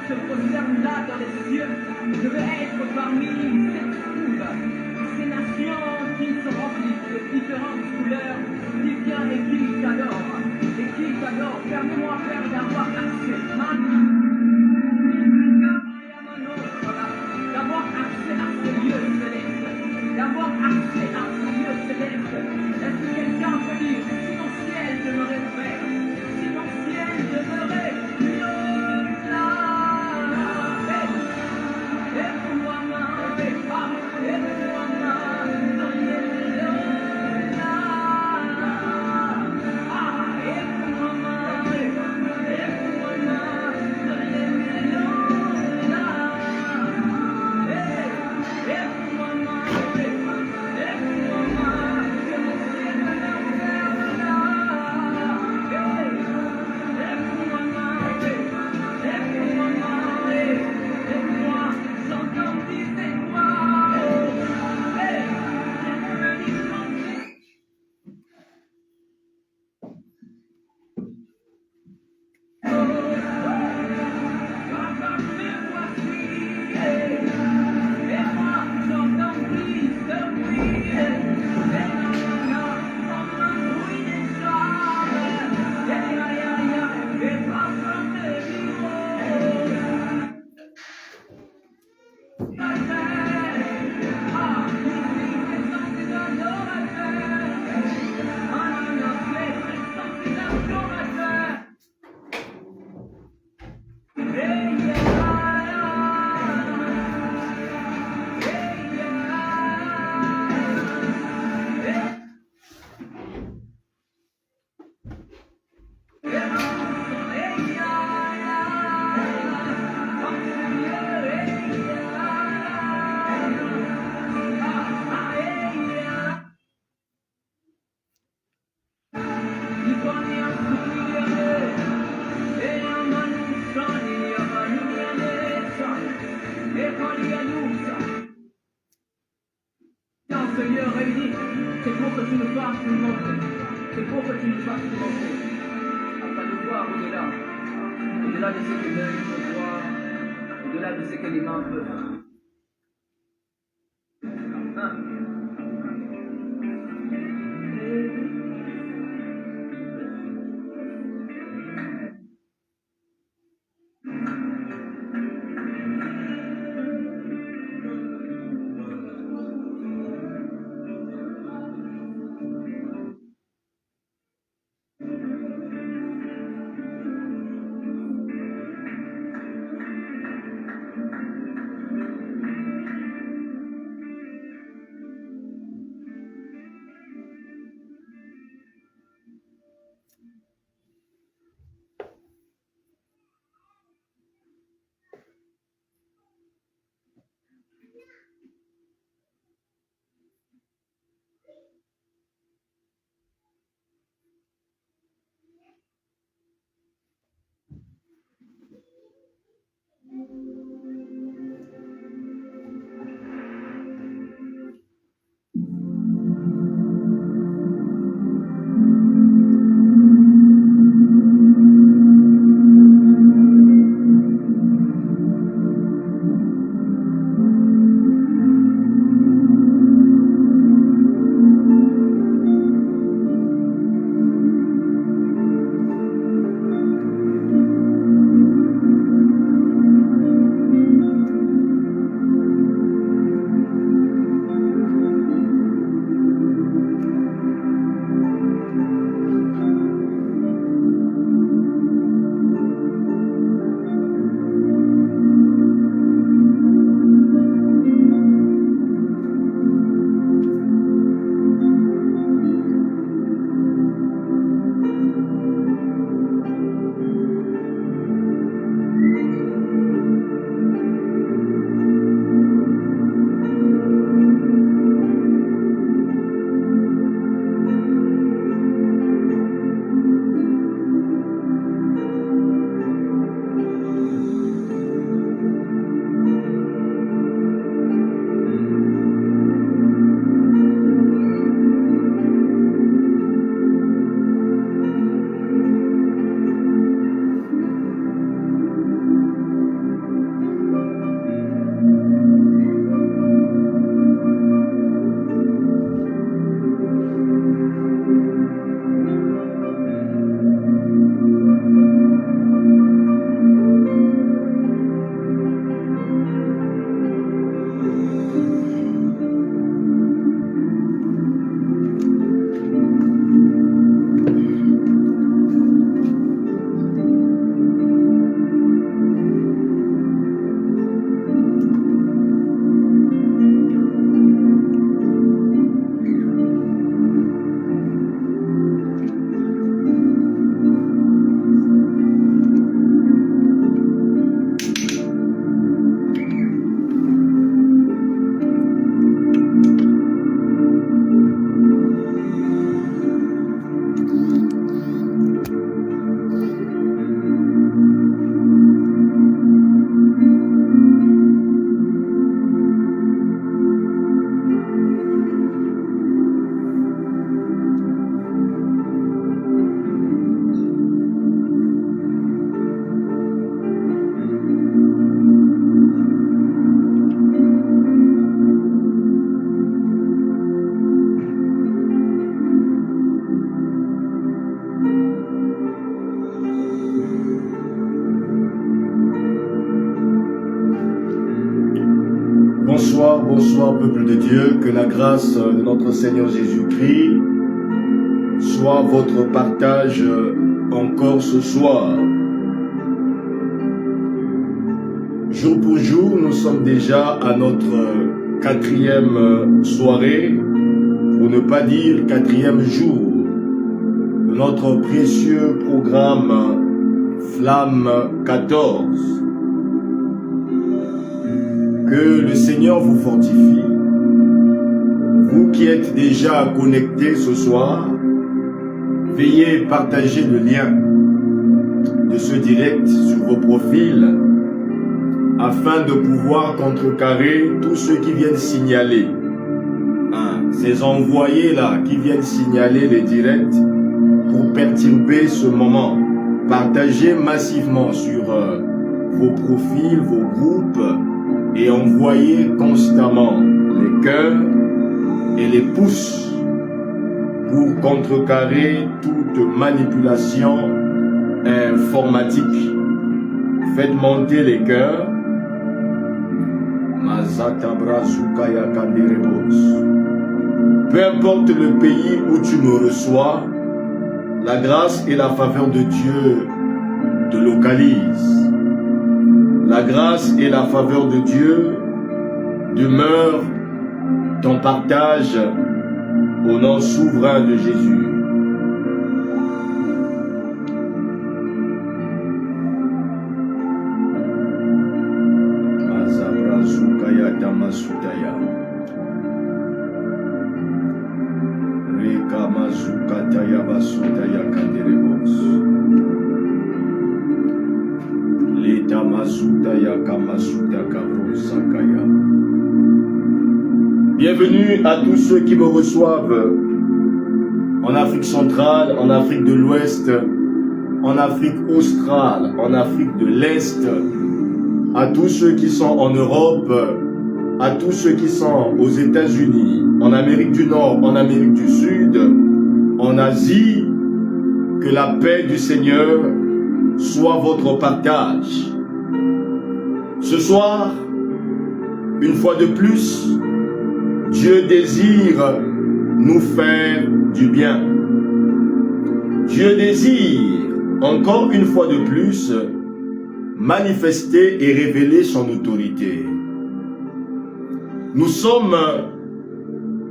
se prosternent là dans les cieux. Je veux être parmi ces foules, ces nations qui sont remplies de différentes couleurs, qui viennent et qui t'adorent. Et qui t'adorent. Permets-moi, Père, d'avoir accès. D'avoir accès à ce lieu céleste. D'avoir accès à ce lieu céleste. Est-ce que quelqu'un peut dire, si mon ciel demeurait ouvert, si mon ciel demeurait là, et pour moi, Seigneur réuni, c'est pour que tu nous fasses nous montrer. C'est pour que tu nous fasses nous montrer. Afin de voir au-delà. Au-delà de ce que l'œil peut voir. Au-delà de ce que les mains peuvent. bonsoir peuple de Dieu, que la grâce de notre Seigneur Jésus-Christ soit votre partage encore ce soir. Jour pour jour, nous sommes déjà à notre 4e soirée, pour ne pas dire 4e jour, de notre précieux programme Flamme 14. Que le Seigneur vous fortifie. Vous qui êtes déjà connectés ce soir, veuillez partager le lien de ce direct sur vos profils afin de pouvoir contrecarrer tous ceux qui viennent signaler. Ces envoyés-là qui viennent signaler les directs pour perturber ce moment. Partagez massivement sur vos profils, vos groupes et envoyez constamment les cœurs et les pouces pour contrecarrer toute manipulation informatique. Faites monter les cœurs. Peu importe le pays où tu me reçois, la grâce et la faveur de Dieu te localisent. La grâce et la faveur de Dieu demeurent ton partage au nom souverain de Jésus. Bienvenue à tous ceux qui me reçoivent en Afrique centrale, en Afrique de l'Ouest, en Afrique australe, en Afrique de l'Est, à tous ceux qui sont en Europe, à tous ceux qui sont aux États-Unis, en Amérique du Nord, en Amérique du Sud, en Asie. Que la paix du Seigneur soit votre partage. Ce soir, une fois de plus, Dieu désire nous faire du bien. Dieu désire, encore une fois de plus, manifester et révéler son autorité. Nous sommes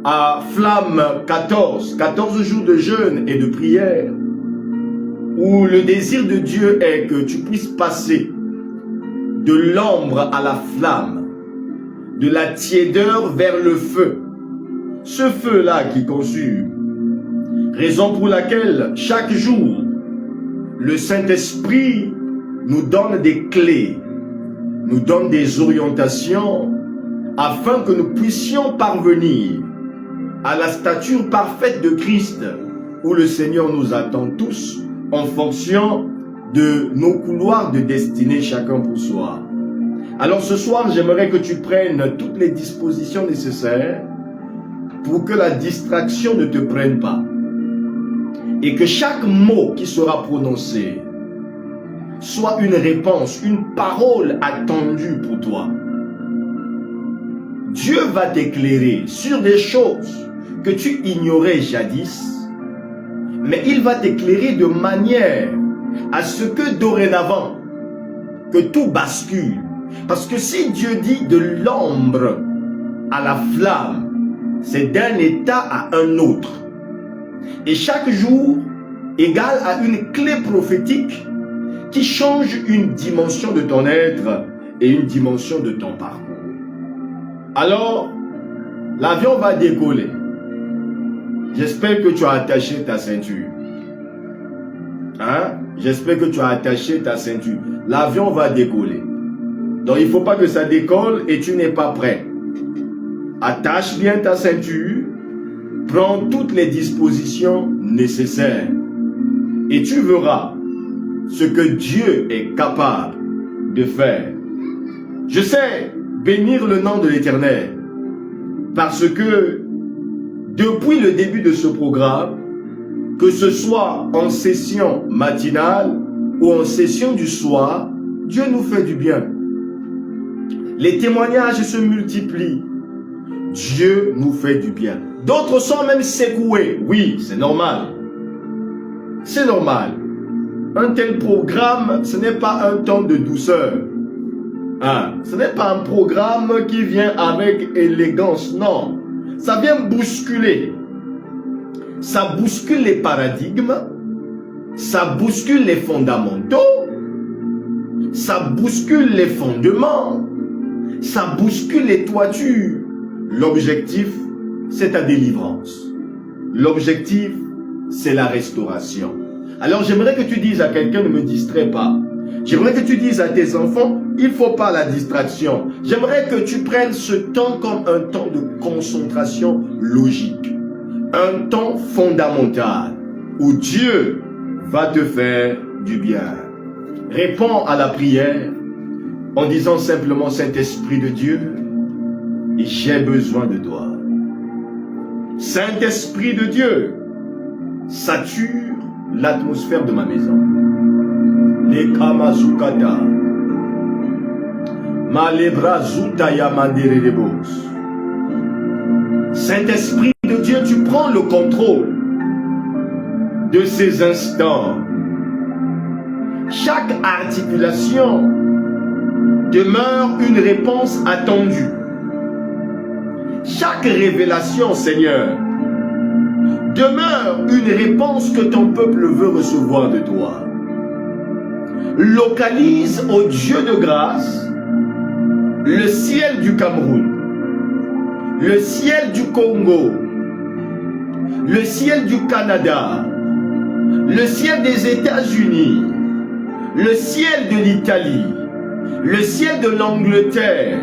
à Flamme 14, 14 jours de jeûne et de prière, où le désir de Dieu est que tu puisses passer de l'ombre à la flamme, de la tiédeur vers le feu. Ce feu-là qui consume. Raison pour laquelle chaque jour, le Saint-Esprit nous donne des clés, nous donne des orientations afin que nous puissions parvenir à la stature parfaite de Christ où le Seigneur nous attend tous en fonction de nos couloirs de destinée, chacun pour soi. Alors ce soir, j'aimerais que tu prennes toutes les dispositions nécessaires pour que la distraction ne te prenne pas. Et que chaque mot qui sera prononcé soit une réponse, une parole attendue pour toi. Dieu va t'éclairer sur des choses que tu ignorais jadis, mais il va t'éclairer de manière à ce que dorénavant, que tout bascule. Parce que si Dieu dit de l'ombre à la flamme, c'est d'un état à un autre. Et chaque jour égale à une clé prophétique qui change une dimension de ton être et une dimension de ton parcours. Alors, l'avion va décoller. J'espère que tu as attaché ta ceinture. J'espère que tu as attaché ta ceinture. L'avion va décoller. Donc, il ne faut pas que ça décolle et tu n'es pas prêt. Attache bien ta ceinture. Prends toutes les dispositions nécessaires. Et tu verras ce que Dieu est capable de faire. Je sais bénir le nom de l'Éternel parce que depuis le début de ce programme, que ce soit en session matinale ou en session du soir, Dieu nous fait du bien. Les témoignages se multiplient. Dieu nous fait du bien. D'autres sont même secoués. Oui, c'est normal. C'est normal. Un tel programme, ce n'est pas un temps de douceur. Hein? Ce n'est pas un programme qui vient avec élégance, non. Ça vient bousculer. Ça bouscule les paradigmes. Ça bouscule les fondamentaux. Ça bouscule les fondements. Ça bouscule les toitures. L'objectif, c'est ta délivrance. L'objectif, c'est la restauration. Alors j'aimerais que tu dises à quelqu'un, ne me distrais pas. J'aimerais que tu dises à tes enfants, il ne faut pas la distraction. J'aimerais que tu prennes ce temps comme un temps de concentration logique. Un temps fondamental où Dieu va te faire du bien. Réponds à la prière en disant simplement, Saint-Esprit de Dieu, j'ai besoin de toi. Saint-Esprit de Dieu, sature l'atmosphère de ma maison. Les Kamazukata, Malebra Zutaya Manderebos. Saint-Esprit de Dieu, tu prends le contrôle de ces instants. Chaque articulation demeure une réponse attendue. Chaque révélation, Seigneur, demeure une réponse que ton peuple veut recevoir de toi. Localise au Dieu de grâce le ciel du Cameroun, le ciel du Congo, le ciel du Canada, le ciel des États-Unis, le ciel de l'Italie, le ciel de l'Angleterre,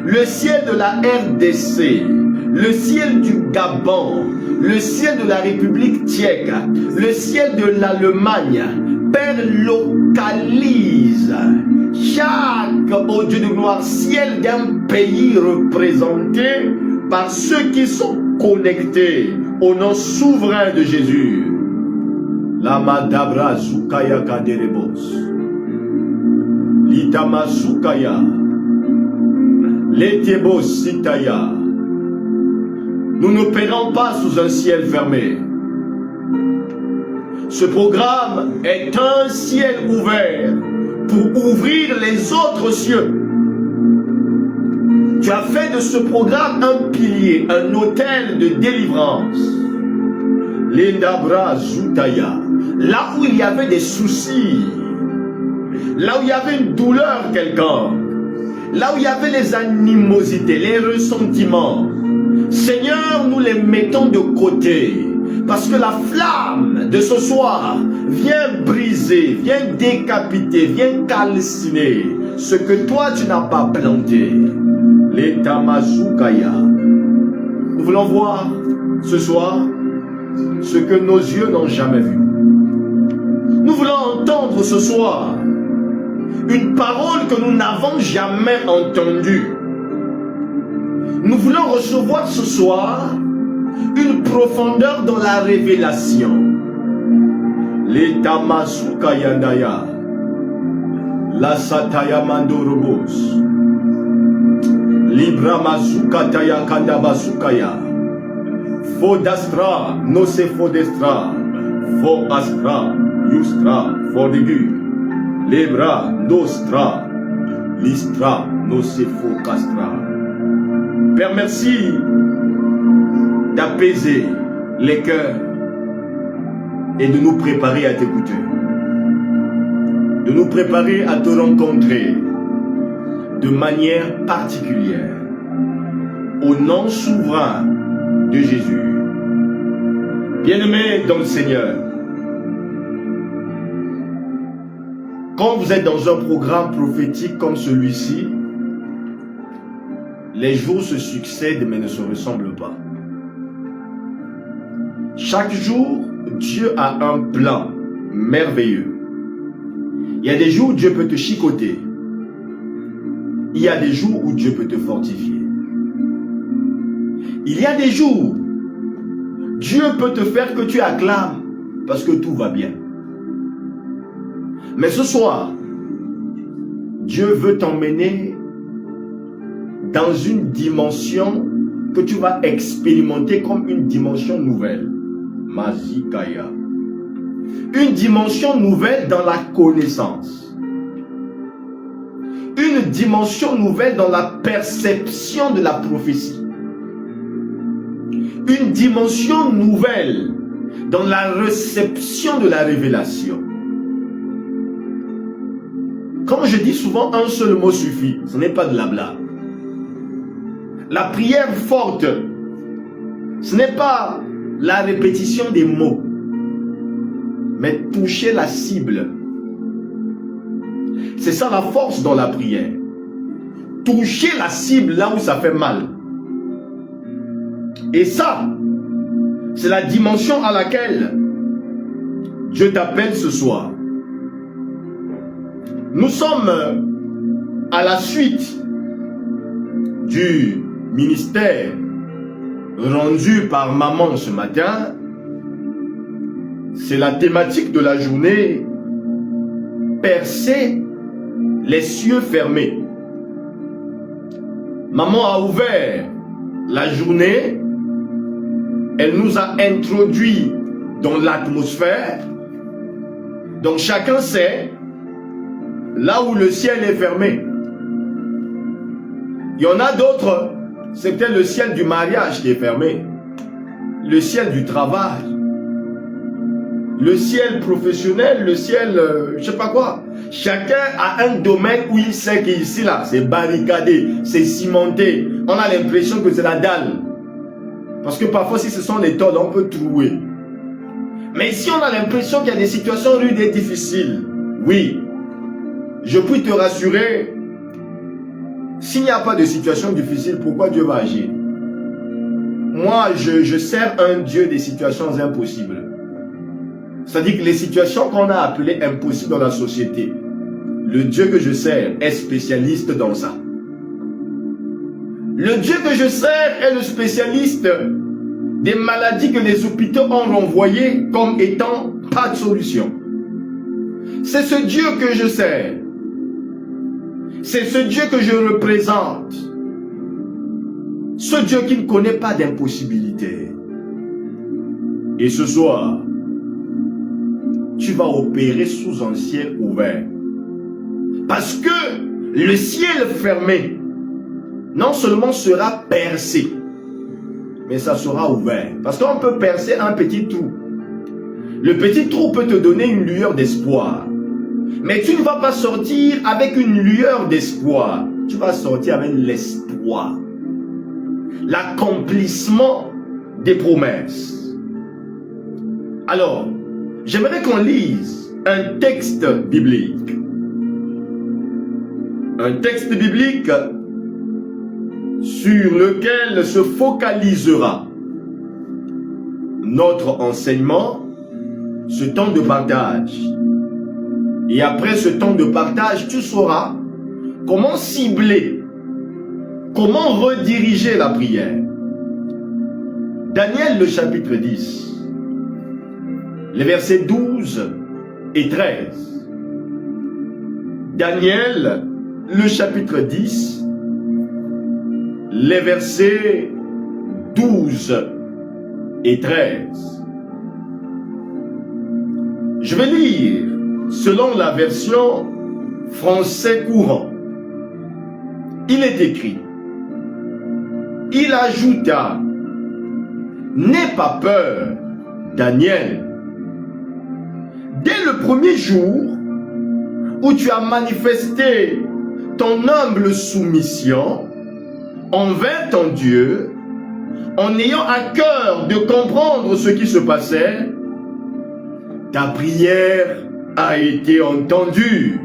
le ciel de la RDC, le ciel du Gabon, le ciel de la République tchèque, le ciel de l'Allemagne. Père, localise chaque, ô Dieu de gloire, ciel d'un pays représenté par ceux qui sont connectés au nom souverain de Jésus. Lama dabra zukaya kaderebos. Litama zukaya. Letebo sitaya. Nous n'opérons pas sous un ciel fermé. Ce programme est un ciel ouvert pour ouvrir les autres cieux. Tu as fait de ce programme un pilier, un autel de délivrance. Lindabra Zutaya. Là où il y avait des soucis, là où il y avait une douleur quelconque, là où il y avait les animosités, les ressentiments, Seigneur, nous les mettons de côté. Parce que la flamme de ce soir vient briser, vient décapiter, vient calciner ce que toi tu n'as pas planté. L'étamazukaya. Nous voulons voir ce soir ce que nos yeux n'ont jamais vu. Nous voulons entendre ce soir une parole que nous n'avons jamais entendue. Nous voulons recevoir ce soir une profondeur dans la révélation. L'étamazukayandaya. La sataya mandorobos. Libra mazukataya kandabasukaya. Fodastra, no se fodestra. Fo astra, yustra, fodigu. Libra, nostra. Listra, no se focastra. Père, merci d'apaiser les cœurs et de nous préparer à t'écouter. De nous préparer à te rencontrer de manière particulière. Au nom souverain de Jésus. Bien-aimés dans le Seigneur, quand vous êtes dans un programme prophétique comme celui-ci, les jours se succèdent mais ne se ressemblent pas. Chaque jour, Dieu a un plan merveilleux. Il y a des jours où Dieu peut te chicoter. Il y a des jours où Dieu peut te fortifier. Il y a des jours, Dieu peut te faire que tu acclames parce que tout va bien. Mais ce soir, Dieu veut t'emmener dans une dimension que tu vas expérimenter comme une dimension nouvelle. Mazikaya. Une dimension nouvelle dans la connaissance. Une dimension nouvelle dans la perception de la prophétie. Une dimension nouvelle dans la réception de la révélation. Comme je dis souvent, un seul mot suffit. Ce n'est pas de la blague. La prière forte, ce n'est pas la répétition des mots, mais toucher la cible. C'est ça la force dans la prière. Toucher la cible là où ça fait mal. Et ça, c'est la dimension à laquelle Dieu t'appelle ce soir. Nous sommes à la suite du ministère rendu par maman ce matin. C'est la thématique de la journée. Percer les cieux fermés. Maman a ouvert la journée. Elle nous a introduit dans l'atmosphère. Donc chacun sait là où le ciel est fermé. Il y en a d'autres, c'est peut-être le ciel du mariage qui est fermé. Le ciel du travail. Le ciel professionnel, le ciel, je sais pas quoi. Chacun a un domaine où il sait qu'ici, là, c'est barricadé, c'est cimenté. On a l'impression que c'est la dalle. Parce que parfois, si ce sont les tôles, on peut trouer. Mais ici, on a l'impression qu'il y a des situations rudes et difficiles. Oui. Je puis te rassurer, s'il n'y a pas de situation difficile, pourquoi Dieu va agir? Moi, je sers un Dieu des situations impossibles. C'est-à-dire que les situations qu'on a appelées impossibles dans la société, le Dieu que je sers est spécialiste dans ça. Le Dieu que je sers est le spécialiste des maladies que les hôpitaux ont renvoyées comme étant pas de solution. C'est ce Dieu que je sers. C'est ce Dieu que je représente. Ce Dieu qui ne connaît pas d'impossibilité. Et ce soir, tu vas opérer sous un ciel ouvert. Parce que le ciel fermé, non seulement sera percé, mais ça sera ouvert. Parce qu'on peut percer un petit trou. Le petit trou peut te donner une lueur d'espoir. Mais tu ne vas pas sortir avec une lueur d'espoir. Tu vas sortir avec l'espoir. L'accomplissement des promesses. Alors, j'aimerais qu'on lise un texte biblique. Un texte biblique sur lequel se focalisera notre enseignement, ce temps de partage. Et après ce temps de partage, tu sauras comment cibler, comment rediriger la prière. Daniel, le chapitre 10, les versets 12 et 13. Daniel, le chapitre 10, les versets 12 et 13. Je vais lire selon la version français courant. Il est écrit, il ajouta, n'aie pas peur, Daniel. Dès le premier jour où tu as manifesté ton humble soumission envers ton Dieu, en ayant à cœur de comprendre ce qui se passait, ta prière a été entendue.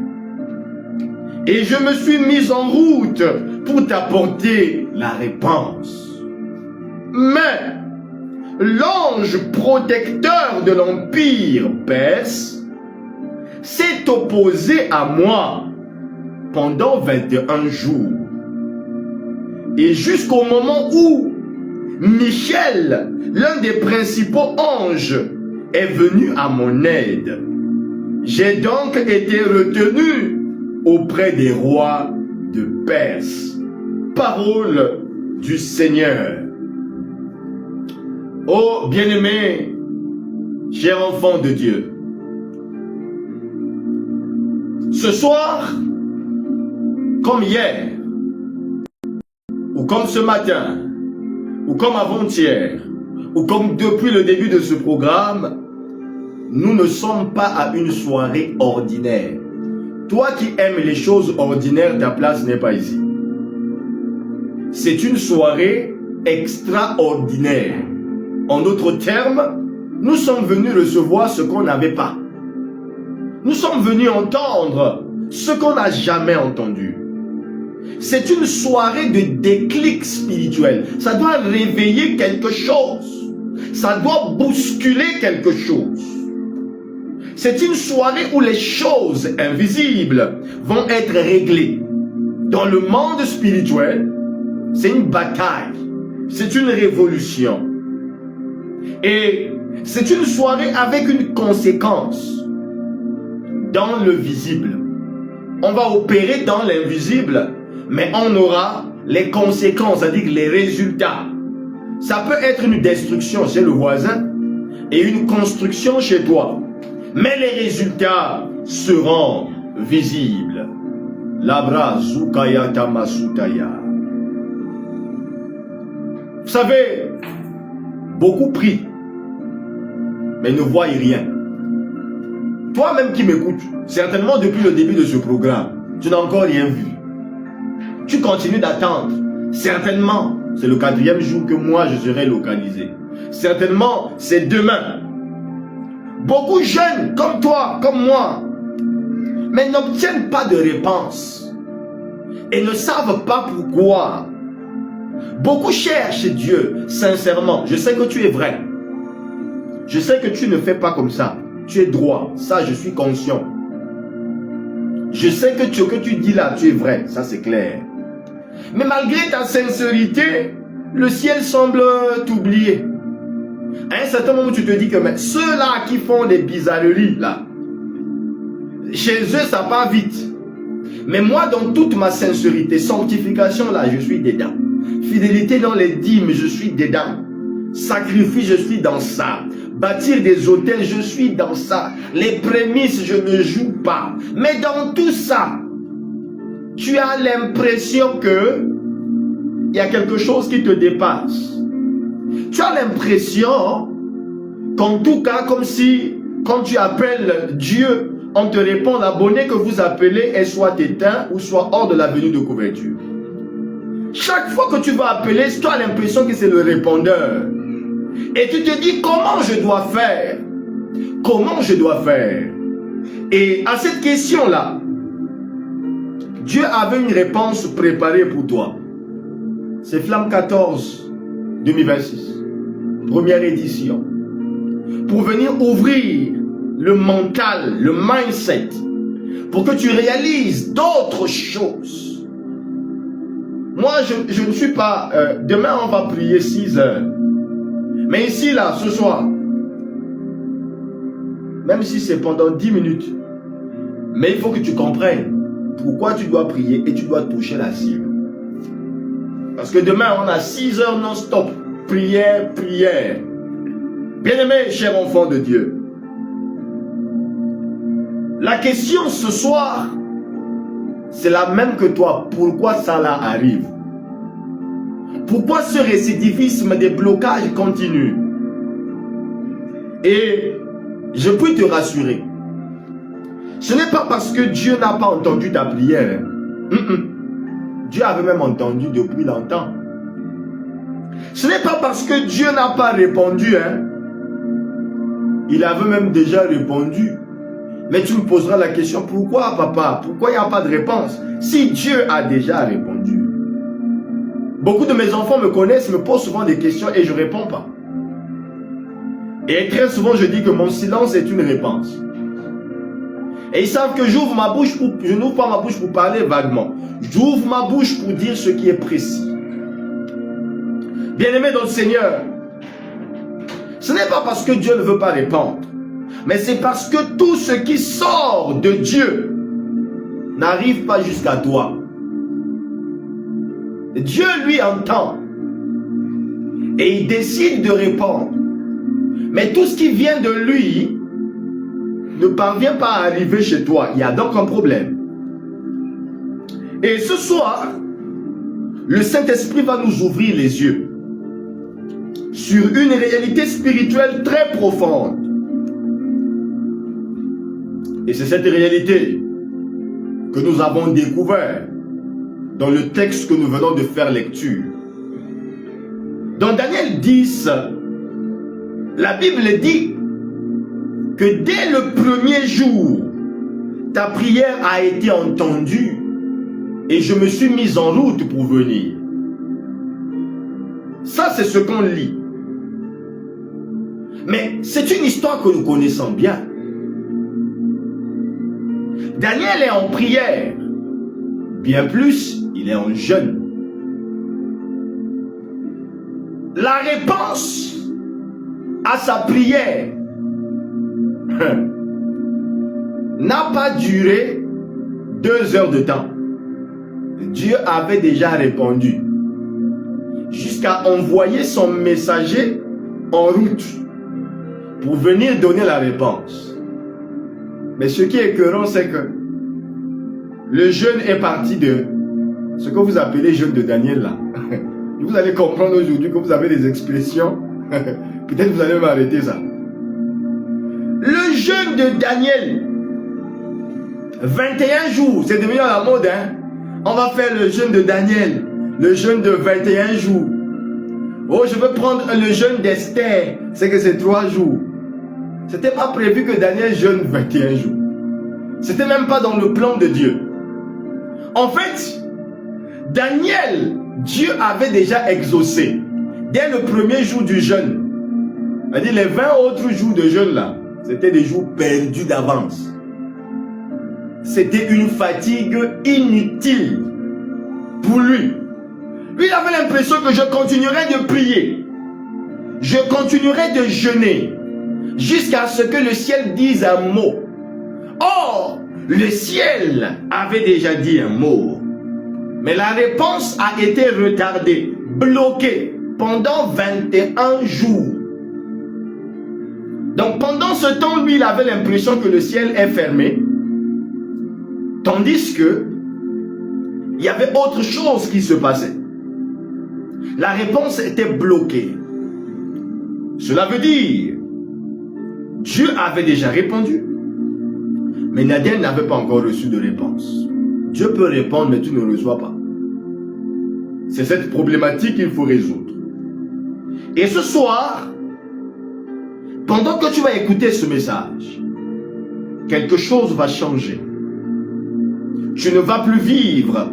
Et je me suis mis en route pour t'apporter la réponse. Mais l'ange protecteur de l'empire perse s'est opposé à moi pendant 21 jours. Et jusqu'au moment où Michel, l'un des principaux anges, est venu à mon aide. J'ai donc été retenu auprès des rois de Perse. Parole du Seigneur. Oh bien-aimé, cher enfant de Dieu, ce soir, comme hier, ou comme ce matin, ou comme avant-hier, ou comme depuis le début de ce programme, nous ne sommes pas à une soirée ordinaire. Toi qui aimes les choses ordinaires, ta place n'est pas ici. C'est une soirée extraordinaire. En d'autres termes, nous sommes venus recevoir ce qu'on n'avait pas. Nous sommes venus entendre ce qu'on n'a jamais entendu. C'est une soirée de déclic spirituel. Ça doit réveiller quelque chose. Ça doit bousculer quelque chose. C'est une soirée où les choses invisibles vont être réglées. Dans le monde spirituel, c'est une bataille. C'est une révolution. Et c'est une soirée avec une conséquence dans le visible. On va opérer dans l'invisible, mais on aura les conséquences, c'est-à-dire les résultats. Ça peut être une destruction chez le voisin et une construction chez toi. Mais les résultats seront visibles. Labra Zukaya Tamasutaya. Vous savez, beaucoup prient, mais ne voient rien. Toi-même qui m'écoutes, certainement depuis le début de ce programme, tu n'as encore rien vu. Tu continues d'attendre. Certainement, c'est le 4e jour que moi je serai localisé. Certainement, c'est demain. Beaucoup jeunes comme toi, comme moi, mais n'obtiennent pas de réponse et ne savent pas pourquoi. Beaucoup cherchent Dieu, sincèrement. Je sais que tu es vrai. Je sais que tu ne fais pas comme ça. Tu es droit. Ça, je suis conscient. Je sais que ce que tu dis là, tu es vrai. Ça, c'est clair. Mais malgré ta sincérité, le ciel semble t'oublier. À un certain moment, tu te dis que ceux-là qui font des bizarreries, là, chez eux, ça part vite. Mais moi, dans toute ma sincérité, sanctification, là, je suis dedans. Fidélité dans les dîmes, je suis dedans. Sacrifice, je suis dans ça. Bâtir des hôtels, je suis dans ça. Les prémices, je ne joue pas. Mais dans tout ça, tu as l'impression que il y a quelque chose qui te dépasse. Tu as l'impression qu'en tout cas, comme si, quand tu appelles Dieu, on te répond, l'abonné que vous appelez est soit éteint ou soit hors de l'avenue de couverture. Chaque fois que tu vas appeler, tu as l'impression que c'est le répondeur. Et tu te dis, comment je dois faire? Comment je dois faire? Et à cette question-là, Dieu avait une réponse préparée pour toi. C'est Flamme 14 2026, première édition. Pour venir ouvrir le mental, le mindset, pour que tu réalises d'autres choses. Moi, je ne suis pas... demain, on va prier 6 heures. Mais ici, là, ce soir, même si c'est pendant 10 minutes, mais il faut que tu comprennes pourquoi tu dois prier et tu dois toucher la cible. Parce que demain, on a 6 heures non-stop. Prière, prière. Bien-aimé, cher enfant de Dieu, la question ce soir, c'est la même que toi. Pourquoi ça là arrive? Pourquoi ce récidivisme des blocages continue? Et je peux te rassurer. Ce n'est pas parce que Dieu n'a pas entendu ta prière. Dieu avait même entendu depuis longtemps. Ce n'est pas parce que Dieu n'a pas répondu. Il avait même déjà répondu. Mais tu me poseras la question, pourquoi papa? Pourquoi il n'y a pas de réponse? Si Dieu a déjà répondu. Beaucoup de mes enfants me connaissent, me posent souvent des questions et je ne réponds pas. Et très souvent je dis que mon silence est une réponse. Et ils savent que j'ouvre ma bouche pour... Je n'ouvre pas ma bouche pour parler vaguement. J'ouvre ma bouche pour dire ce qui est précis. Bien-aimé dans le Seigneur, ce n'est pas parce que Dieu ne veut pas répondre, mais c'est parce que tout ce qui sort de Dieu n'arrive pas jusqu'à toi. Dieu lui entend. et il décide de répondre. Mais tout ce qui vient de lui ne parvient pas à arriver chez toi. Il y a donc un problème. Et ce soir, le Saint-Esprit va nous ouvrir les yeux sur une réalité spirituelle très profonde. Et c'est cette réalité que nous avons découvert dans le texte que nous venons de faire lecture. Dans Daniel 10, la Bible dit que dès le premier jour, ta prière a été entendue et je me suis mis en route pour venir. Ça, c'est ce qu'on lit. Mais c'est une histoire que nous connaissons bien. Daniel est en prière. Bien plus, il est en jeûne. La réponse à sa prière n'a pas duré 2 heures de temps. Dieu avait déjà répondu jusqu'à envoyer son messager en route pour venir donner la réponse. Mais ce qui est écœurant, c'est que le jeûne est parti de ce que vous appelez jeûne de Daniel là. Vous allez comprendre aujourd'hui que vous avez des expressions. Peut-être vous allez m'arrêter ça. Le jeûne de Daniel, 21 jours, c'est devenu à la mode, hein. On va faire le jeûne de Daniel, le jeûne de 21 jours. Oh, je veux prendre le jeûne d'Esther, c'est que c'est 3 jours. C'était pas prévu que Daniel jeûne 21 jours. C'était même pas dans le plan de Dieu. En fait, Daniel, Dieu avait déjà exaucé dès le premier jour du jeûne. C'est-à-dire les 20 autres jours de jeûne là, c'était des jours perdus d'avance. C'était une fatigue inutile pour lui. Lui, il avait l'impression que je continuerai de prier. Je continuerai de jeûner jusqu'à ce que le ciel dise un mot. Or, le ciel avait déjà dit un mot. Mais la réponse a été retardée, bloquée pendant 21 jours. Donc pendant ce temps, lui, il avait l'impression que le ciel est fermé. Tandis que il y avait autre chose qui se passait. La réponse était bloquée. Cela veut dire, Dieu avait déjà répondu. Mais Daniel n'avait pas encore reçu de réponse. Dieu peut répondre, mais tu ne reçois pas. C'est cette problématique qu'il faut résoudre. Et ce soir, pendant que tu vas écouter ce message, quelque chose va changer. Tu ne vas plus vivre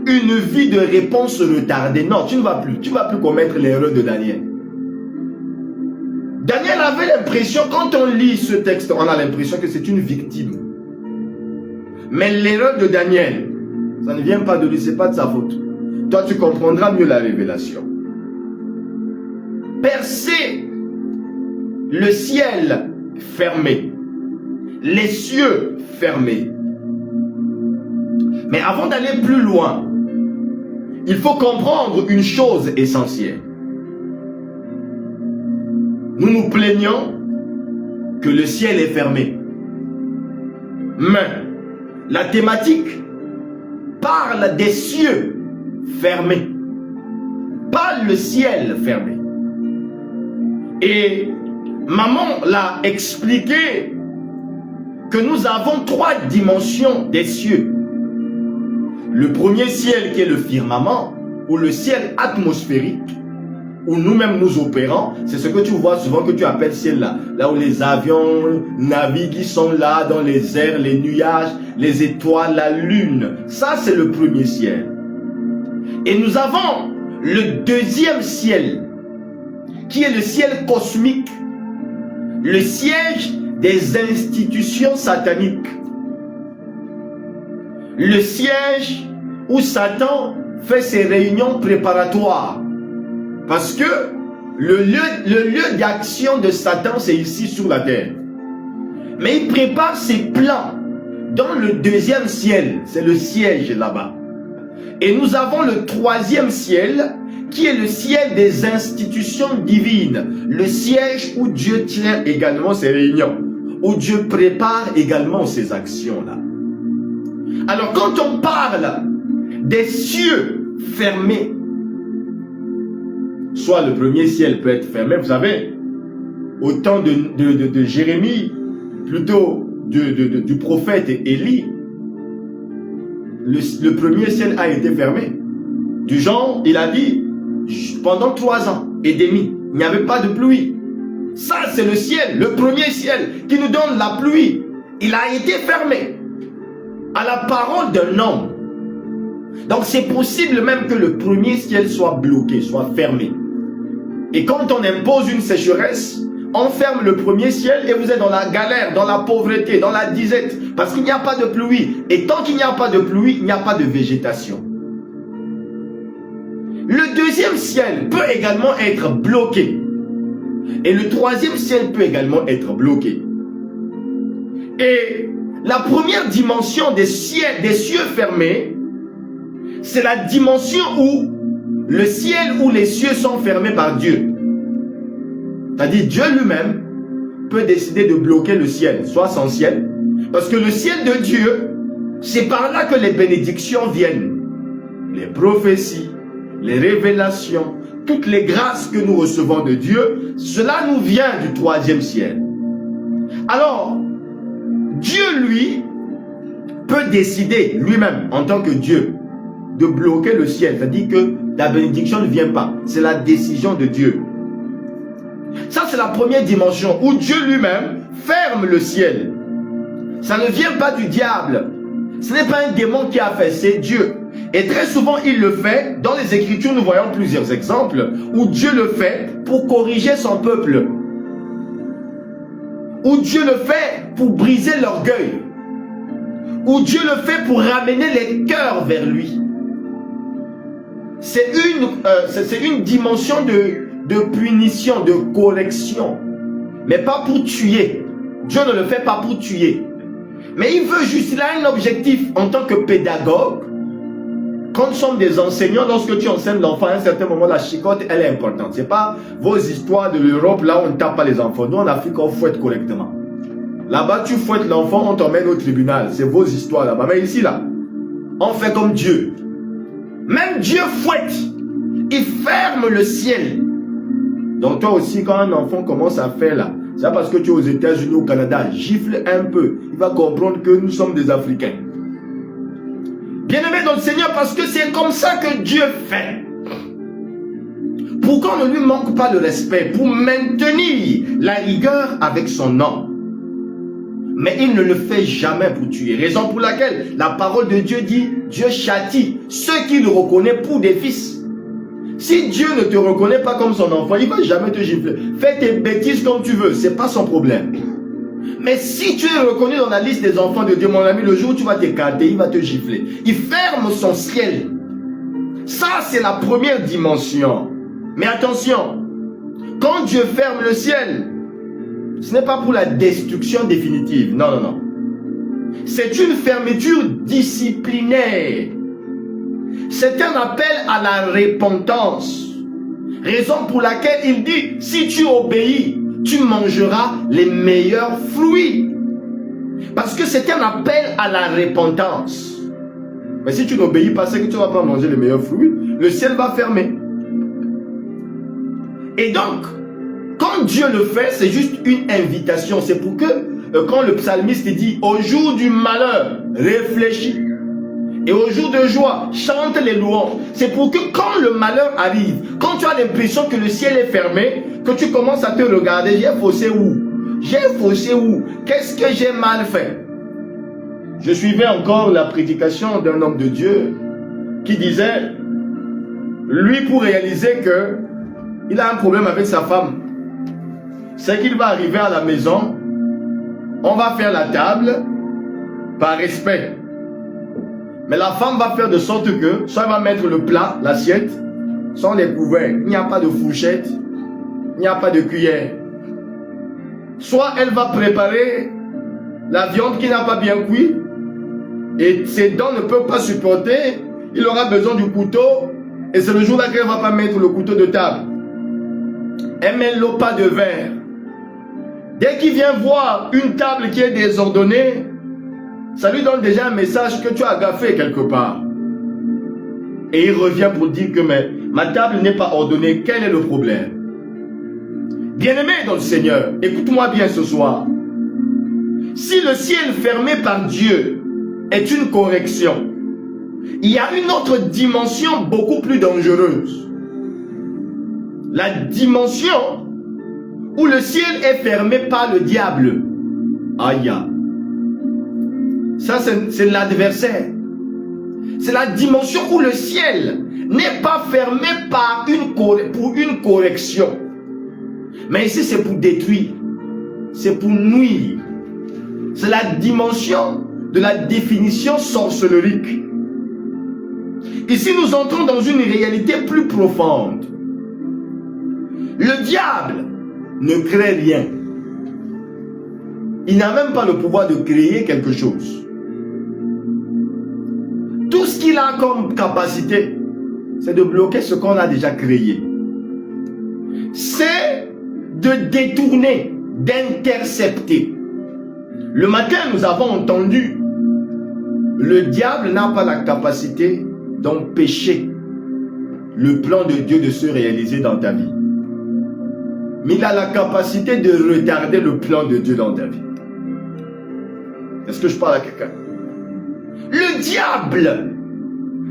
une vie de réponse retardée. Non, tu ne vas plus. Tu ne vas plus commettre l'erreur de Daniel. Daniel avait l'impression, quand on lit ce texte, on a l'impression que c'est une victime. Mais l'erreur de Daniel, ça ne vient pas de lui, ce n'est pas de sa faute. Toi, tu comprendras mieux la révélation. Percer le ciel fermé, les cieux fermés. Mais avant d'aller plus loin, il faut comprendre une chose essentielle. Nous nous plaignons que le ciel est fermé. Mais la thématique parle des cieux fermés, pas le ciel fermé. Et maman l'a expliqué que nous avons 3 dimensions des cieux. Le premier ciel qui est le firmament, ou le ciel atmosphérique, où nous-mêmes nous opérons, c'est ce que tu vois souvent que tu appelles ciel là. Là où les avions naviguent, ils sont là dans les airs, les nuages, les étoiles, la lune. Ça, c'est le premier ciel. Et nous avons le deuxième ciel, qui est le ciel cosmique, le siège des institutions sataniques. Le siège où Satan fait ses réunions préparatoires. Parce que le lieu d'action de Satan, c'est ici sur la terre. Mais il prépare ses plans dans le deuxième ciel. C'est le siège là-bas. Et nous avons le troisième ciel qui est le ciel des institutions divines, le siège où Dieu tient également ses réunions, où Dieu prépare également ses actions-là. Alors quand on parle des cieux fermés, soit le premier ciel peut être fermé, vous savez, au temps de Jérémie, plutôt du prophète Élie, le premier ciel a été fermé. Du genre, il a dit, pendant 3 ans et demi, il n'y avait pas de pluie. Ça, c'est le ciel, le premier ciel qui nous donne la pluie. Il a été fermé à la parole d'un homme. Donc, c'est possible même que le premier ciel soit bloqué, soit fermé. Et quand on impose une sécheresse, on ferme le premier ciel et vous êtes dans la galère, dans la pauvreté, dans la disette, parce qu'il n'y a pas de pluie. Et tant qu'il n'y a pas de pluie, il n'y a pas de végétation. Le deuxième ciel peut également être bloqué. Et le troisième ciel peut également être bloqué. Et la première dimension des cieux fermés, c'est la dimension où le ciel où les cieux sont fermés par Dieu. C'est-à-dire Dieu lui-même peut décider de bloquer le ciel, soit son ciel. Parce que le ciel de Dieu, c'est par là que les bénédictions viennent. Les prophéties, les révélations, toutes les grâces que nous recevons de Dieu, cela nous vient du troisième ciel. Alors, Dieu, lui, peut décider lui-même, en tant que Dieu, de bloquer le ciel. C'est-à-dire que la bénédiction ne vient pas. C'est la décision de Dieu. Ça, c'est la première dimension où Dieu lui-même ferme le ciel. Ça ne vient pas du diable. Ce n'est pas un démon qui a fait, c'est Dieu. Et très souvent, il le fait. Dans les Écritures, nous voyons plusieurs exemples où Dieu le fait pour corriger son peuple. Où Dieu le fait pour briser l'orgueil. Où Dieu le fait pour ramener les cœurs vers lui. C'est une dimension de punition, de correction. Mais pas pour tuer. Dieu ne le fait pas pour tuer. Mais il veut juste, il a un objectif en tant que pédagogue. Quand nous sommes des enseignants, lorsque tu enseignes l'enfant, à un certain moment, la chicotte, elle est importante. Ce n'est pas vos histoires de l'Europe, là où on ne tape pas les enfants. Nous, en Afrique, on fouette correctement. Là-bas, tu fouettes l'enfant, on t'emmène au tribunal. C'est vos histoires là-bas. Mais ici, là, on fait comme Dieu. Même Dieu fouette. Il ferme le ciel. Donc toi aussi, quand un enfant commence à faire là, c'est parce que tu es aux États-Unis, au Canada, gifle un peu. Il va comprendre que nous sommes des Africains. Bien-aimé dans le Seigneur, parce que c'est comme ça que Dieu fait. Pour qu'on ne lui manque pas de respect, pour maintenir la rigueur avec son nom. Mais il ne le fait jamais pour tuer. Raison pour laquelle la parole de Dieu dit, Dieu châtie ceux qui le reconnaissent pour des fils. Si Dieu ne te reconnaît pas comme son enfant, il ne va jamais te gifler. Fais tes bêtises comme tu veux, ce n'est pas son problème. Mais si tu es reconnu dans la liste des enfants de Dieu, mon ami, le jour où tu vas t'écarter, il va te gifler. Il ferme son ciel. Ça, c'est la première dimension. Mais attention, quand Dieu ferme le ciel, ce n'est pas pour la destruction définitive. Non, non, non. C'est une fermeture disciplinaire. C'est un appel à la repentance. Raison pour laquelle il dit, si tu obéis, tu mangeras les meilleurs fruits. Parce que c'est un appel à la repentance. Mais si tu n'obéis pas, c'est que tu ne vas pas manger les meilleurs fruits. Le ciel va fermer. Et donc, quand Dieu le fait, c'est juste une invitation. C'est pour que, quand le psalmiste dit, au jour du malheur, réfléchis. Et au jour de joie, chante les louanges. C'est pour que quand le malheur arrive, quand tu as l'impression que le ciel est fermé, que tu commences à te regarder, j'ai faussé où? J'ai faussé où? Qu'est-ce que j'ai mal fait? Je suivais encore la prédication d'un homme de Dieu qui disait, lui pour réaliser que il a un problème avec sa femme, c'est qu'il va arriver à la maison, on va faire la table par respect. Mais la femme va faire de sorte que, soit elle va mettre le plat, l'assiette, sans les couverts. Il n'y a pas de fourchette, il n'y a pas de cuillère. Soit elle va préparer la viande qui n'a pas bien cuit, et ses dents ne peuvent pas supporter, il aura besoin du couteau Et c'est le jour-là qu'elle ne va pas mettre le couteau de table. Elle met l'eau pas de verre. Dès qu'il vient voir une table qui est désordonnée, ça lui donne déjà un message que tu as gaffé quelque part. Et il revient pour dire que ma table n'est pas ordonnée. Quel est le problème? Bien-aimé dans le Seigneur, écoute-moi bien ce soir. Si le ciel fermé par Dieu est une correction, il y a une autre dimension beaucoup plus dangereuse. La dimension où le ciel est fermé par le diable. Aïe. Ça, c'est l'adversaire. C'est la dimension où le ciel n'est pas fermé pour une correction. Mais ici, c'est pour détruire. C'est pour nuire. C'est la dimension de la définition sorcellerie. Ici, nous entrons dans une réalité plus profonde. Le diable ne crée rien. Il n'a même pas le pouvoir de créer quelque chose. Tout ce qu'il a comme capacité, c'est de bloquer ce qu'on a déjà créé. C'est de détourner, d'intercepter. Le matin, nous avons entendu, le diable n'a pas la capacité d'empêcher le plan de Dieu de se réaliser dans ta vie. Mais il a la capacité de retarder le plan de Dieu dans ta vie. Est-ce que je parle à quelqu'un? Le diable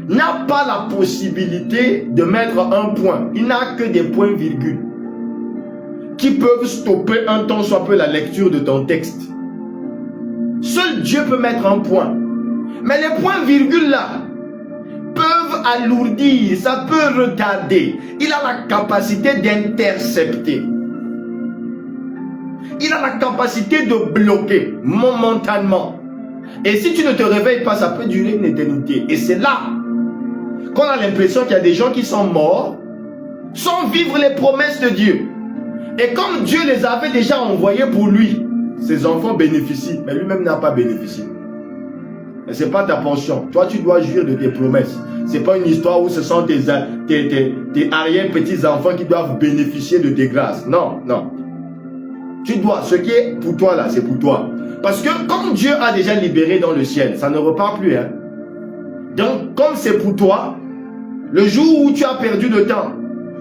n'a pas la possibilité de mettre un point. Il n'a que des points-virgules qui peuvent stopper un temps soit peu la lecture de ton texte. Seul Dieu peut mettre un point. Mais les points-virgules là peuvent alourdir, ça peut retarder. Il a la capacité d'intercepter. Il a la capacité de bloquer momentanément. Et si tu ne te réveilles pas, ça peut durer une éternité. Et c'est là qu'on a l'impression qu'il y a des gens qui sont morts sans vivre les promesses de Dieu. Et comme Dieu les avait déjà envoyés pour lui, ses enfants bénéficient, mais lui-même n'a pas bénéficié. Et ce n'est pas ta portion. Toi, tu dois jouir de tes promesses. Ce n'est pas une histoire où ce sont tes arrière-petits-enfants qui doivent bénéficier de tes grâces. Non, non. Tu dois, ce qui est pour toi là, c'est pour toi. Parce que comme Dieu a déjà libéré dans le ciel, ça ne repart plus. Hein? Donc, comme c'est pour toi, le jour où tu as perdu le temps,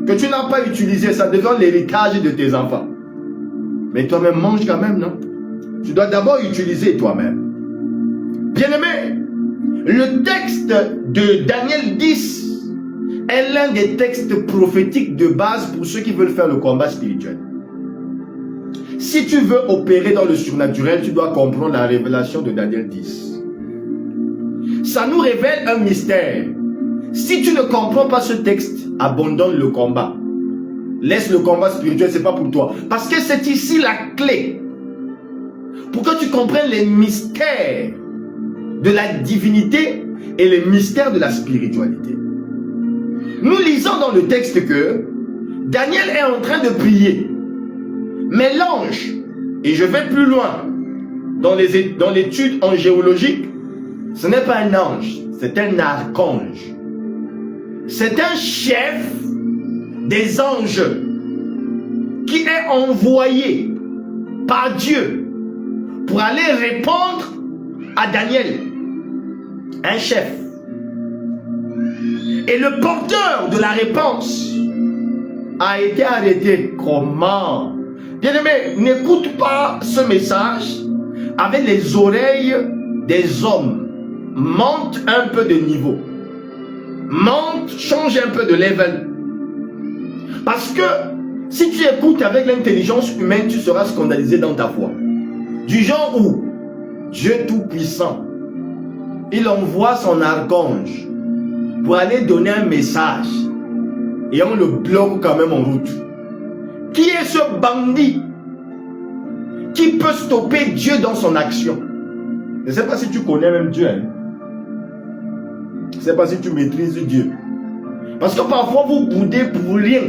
que tu n'as pas utilisé, ça devient l'héritage de tes enfants. Mais toi-même, mange quand même, non? Tu dois d'abord utiliser toi-même. Bien-aimé, le texte de Daniel 10 est l'un des textes prophétiques de base pour ceux qui veulent faire le combat spirituel. Si tu veux opérer dans le surnaturel, tu dois comprendre la révélation de Daniel 10. Ça nous révèle un mystère. Si tu ne comprends pas ce texte, abandonne le combat. Laisse le combat spirituel, ce n'est pas pour toi. Parce que c'est ici la clé. Pour que tu comprennes les mystères de la divinité et les mystères de la spiritualité. Nous lisons dans le texte que Daniel est en train de prier. Mais l'ange, et je vais plus loin, dans l'étude angéologique, ce n'est pas un ange, c'est un archange. C'est un chef des anges qui est envoyé par Dieu pour aller répondre à Daniel. Un chef. Et le porteur de la réponse a été arrêté. Comment? Bien-aimé, n'écoute pas ce message avec les oreilles des hommes. Monte un peu de niveau. Monte, change un peu de level. Parce que si tu écoutes avec l'intelligence humaine, tu seras scandalisé dans ta foi. Du genre où Dieu Tout-Puissant, il envoie son archange pour aller donner un message et on le bloque quand même en route. Qui est ce bandit qui peut stopper Dieu dans son action? Je ne sais pas si tu connais même Dieu. Hein? Je ne sais pas si tu maîtrises Dieu. Parce que parfois vous boudez pour rien.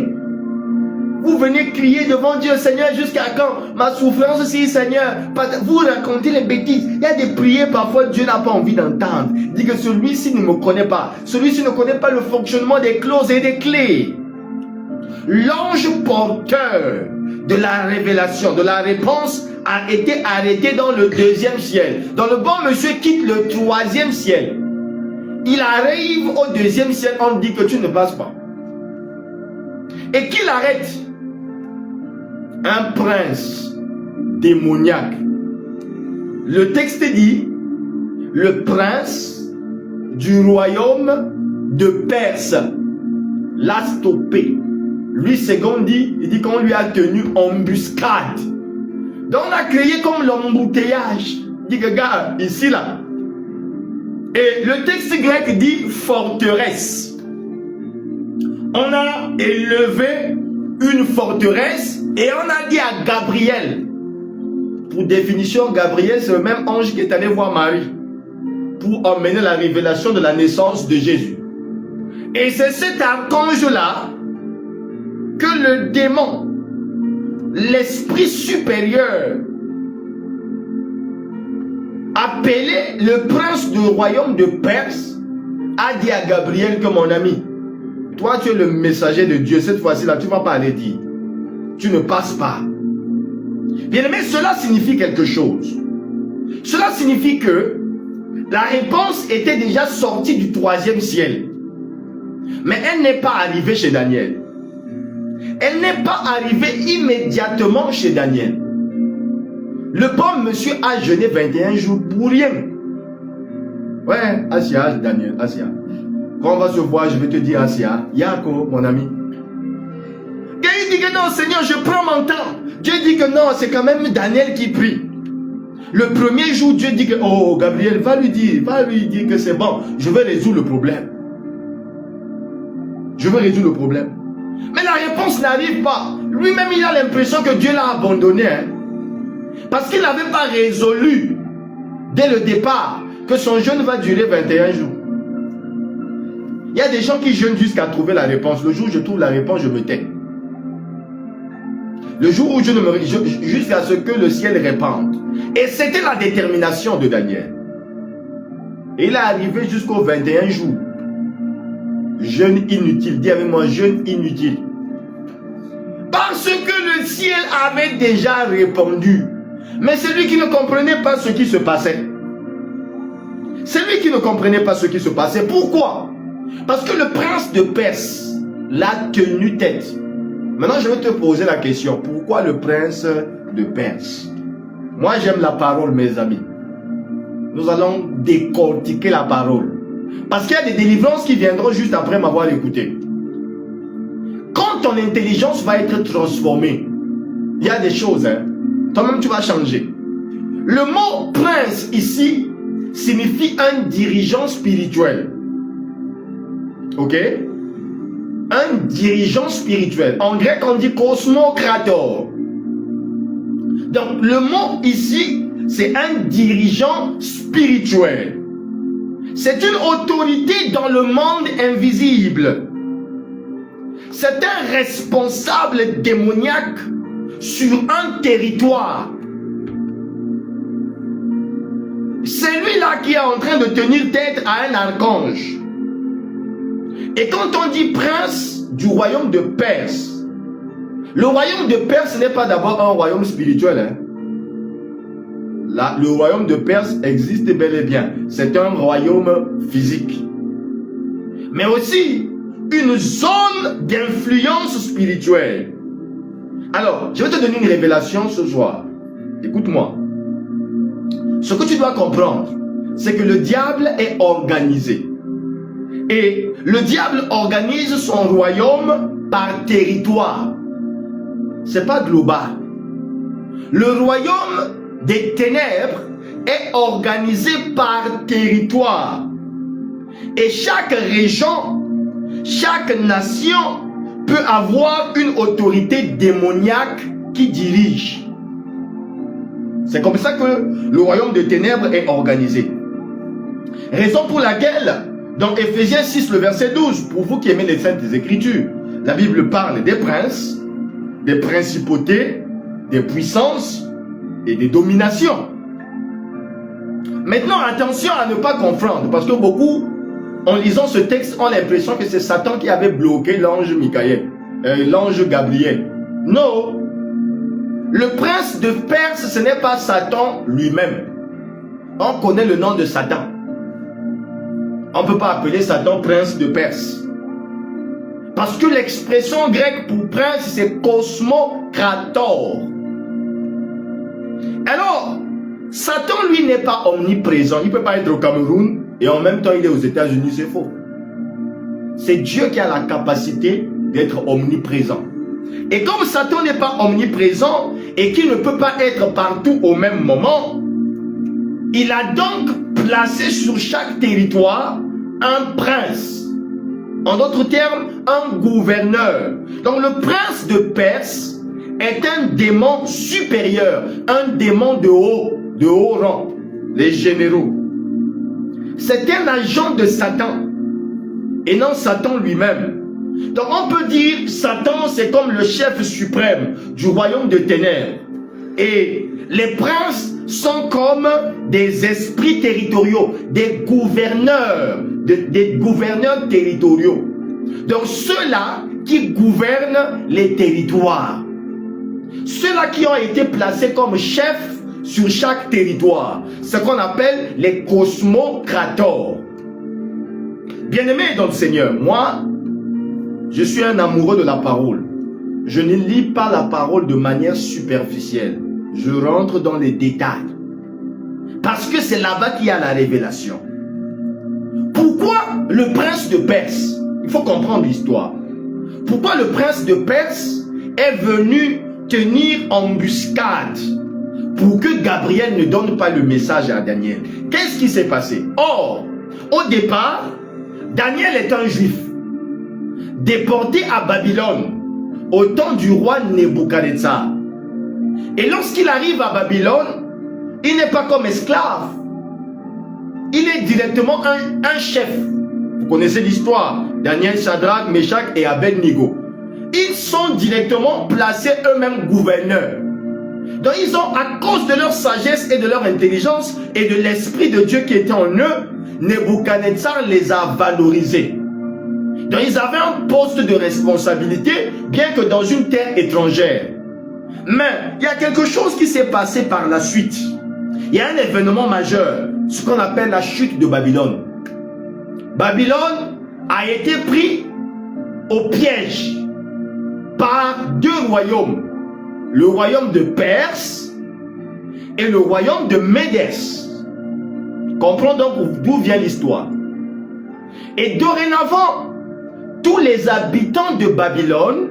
Vous venez crier devant Dieu, Seigneur, jusqu'à quand? Ma souffrance aussi, Seigneur. Vous racontez les bêtises. Il y a des prières, parfois, Dieu n'a pas envie d'entendre. Il dit que celui-ci ne me connaît pas. Celui-ci ne connaît pas le fonctionnement des clauses et des clés. L'ange porteur de la révélation, de la réponse, a été arrêté dans le 2e ciel. Donc le bon monsieur quitte le 3e ciel. Il arrive au 2e ciel, on dit que tu ne passes pas. Et qu'il arrête un prince démoniaque. Le texte dit, le prince du royaume de Perse l'a stoppé. Lui, second dit, il dit qu'on lui a tenu embuscade. Donc on a créé comme l'embouteillage. Il dit que gars, ici là. Et le texte grec dit forteresse. On a élevé une forteresse et on a dit à Gabriel. Pour définition, Gabriel, c'est le même ange qui est allé voir Marie pour emmener la révélation de la naissance de Jésus. Et c'est cet archange-là que le démon, l'esprit supérieur, appelé le prince du royaume de Perse, a dit à Gabriel que mon ami, toi tu es le messager de Dieu, cette fois-ci là tu ne vas pas aller dire, tu ne passes pas. Bien aimé, cela signifie quelque chose. Cela signifie que la réponse était déjà sortie du 3e ciel. Mais elle n'est pas arrivée chez Daniel. Elle n'est pas arrivée immédiatement chez Daniel. Le bon monsieur a jeûné 21 jours pour rien. Ouais, Asia, Daniel, Asia. Quand on va se voir, je vais te dire Asia, Yako, mon ami. Il dit que non, Seigneur, je prends mon temps. Dieu dit que non, c'est quand même Daniel qui prie. Le premier jour, Dieu dit que, oh, Gabriel, va lui dire que c'est bon, je vais résoudre le problème. Je vais résoudre le problème. Mais la réponse n'arrive pas. Lui-même, il a l'impression que Dieu l'a abandonné. Hein? Parce qu'il n'avait pas résolu, dès le départ, que son jeûne va durer 21 jours. Il y a des gens qui jeûnent jusqu'à trouver la réponse. Le jour où je trouve la réponse, je me tais. Le jour où je ne me... jusqu'à ce que le ciel répande. Et c'était la détermination de Daniel. Et il est arrivé jusqu'au 21 jours. Jeûne inutile. Dis avec moi, jeûne inutile. Parce que le ciel avait déjà répondu. Mais c'est lui qui ne comprenait pas ce qui se passait. C'est lui qui ne comprenait pas ce qui se passait. Pourquoi? Parce que le prince de Perse l'a tenu tête. Maintenant, je vais te poser la question. Pourquoi le prince de Perse? Moi, j'aime la parole, mes amis. Nous allons décortiquer la parole. Parce qu'il y a des délivrances qui viendront juste après m'avoir écouté. Quand ton intelligence va être transformée, il y a des choses, hein. Toi-même, tu vas changer. Le mot prince ici signifie un dirigeant spirituel. Ok? Un dirigeant spirituel. En grec, on dit cosmocrator. Donc, le mot ici, c'est un dirigeant spirituel. C'est une autorité dans le monde invisible. C'est un responsable démoniaque sur un territoire. C'est lui-là qui est en train de tenir tête à un archange. Et quand on dit prince du royaume de Perse, le royaume de Perse n'est pas d'abord un royaume spirituel. Hein. Là, le royaume de Perse existe bel et bien. C'est un royaume physique. Mais aussi une zone d'influence spirituelle. Alors, je vais te donner une révélation ce soir. Écoute-moi. Ce que tu dois comprendre, c'est que le diable est organisé. Et le diable organise son royaume par territoire. C'est pas global. Le royaume des ténèbres est organisé par territoire. Et chaque région, chaque nation peut avoir une autorité démoniaque qui dirige. C'est comme ça que le royaume des ténèbres est organisé. Raison pour laquelle, dans Ephésiens 6, le verset 12, pour vous qui aimez les Saintes Écritures, la Bible parle des princes, des principautés, des puissances et des dominations. Maintenant, attention à ne pas confondre, parce que beaucoup, en lisant ce texte, ont l'impression que c'est Satan qui avait bloqué l'ange l'ange Gabriel. Non. Le prince de Perse, ce n'est pas Satan lui-même. On connaît le nom de Satan. On ne peut pas appeler Satan prince de Perse. Parce que l'expression grecque pour prince, c'est cosmokrator. Alors, Satan, lui, n'est pas omniprésent. Il ne peut pas être au Cameroun et en même temps, il est aux États-Unis, c'est faux. C'est Dieu qui a la capacité d'être omniprésent. Et comme Satan n'est pas omniprésent et qu'il ne peut pas être partout au même moment, il a donc placé sur chaque territoire un prince. En d'autres termes, un gouverneur. Donc le prince de Perse est un démon supérieur, un démon de haut rang, les généraux. C'est un agent de Satan et non Satan lui-même. Donc on peut dire Satan c'est comme le chef suprême du royaume de ténèbres. Et les princes sont comme des esprits territoriaux, des gouverneurs territoriaux. Donc ceux-là qui gouvernent les territoires. Ceux-là qui ont été placés comme chefs sur chaque territoire. Ce qu'on appelle les cosmocrators. Bien-aimés dans le Seigneur, moi, je suis un amoureux de la parole. Je ne lis pas la parole de manière superficielle. Je rentre dans les détails. Parce que c'est là-bas qu'il y a la révélation. Pourquoi le prince de Perse? Il faut comprendre l'histoire. Pourquoi le prince de Perse est venu tenir embuscade pour que Gabriel ne donne pas le message à Daniel? Qu'est-ce qui s'est passé? Or, au départ, Daniel est un juif déporté à Babylone au temps du roi Nebuchadnezzar. Et lorsqu'il arrive à Babylone, il n'est pas comme esclave. Il est directement un chef. Vous connaissez l'histoire. Daniel, Shadrach, Meshach et Abednego. Ils sont directement placés eux-mêmes gouverneurs. Donc ils ont, à cause de leur sagesse et de leur intelligence et de l'esprit de Dieu qui était en eux, Nebuchadnezzar les a valorisés. Donc ils avaient un poste de responsabilité, bien que dans une terre étrangère. Mais il y a quelque chose qui s'est passé par la suite. Il y a un événement majeur, ce qu'on appelle la chute de Babylone. Babylone a été pris au piège par deux royaumes. Le royaume de Perse et le royaume de Médès. Comprenons donc d'où vient l'histoire. Et dorénavant, tous les habitants de Babylone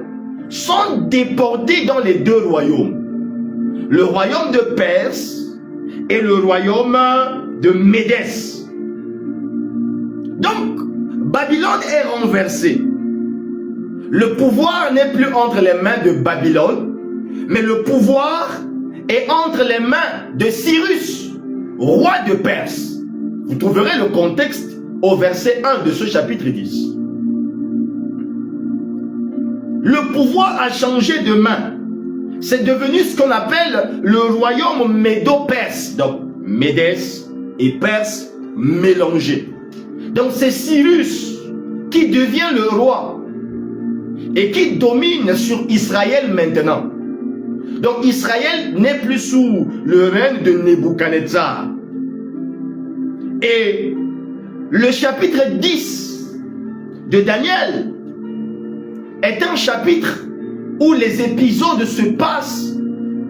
sont déportés dans les deux royaumes. Le royaume de Perse et le royaume de Médès. Donc, Babylone est renversée. Le pouvoir n'est plus entre les mains de Babylone, mais le pouvoir est entre les mains de Cyrus, roi de Perse. Vous trouverez le contexte au verset 1 de ce chapitre 10. Le pouvoir a changé de main. C'est devenu ce qu'on appelle le royaume médo-perse. Donc, Médès et Perse mélangés. Donc, c'est Cyrus qui devient le roi et qui domine sur Israël maintenant. Donc, Israël n'est plus sous le règne de Nebuchadnezzar. Et le chapitre 10 de Daniel est un chapitre où les épisodes se passent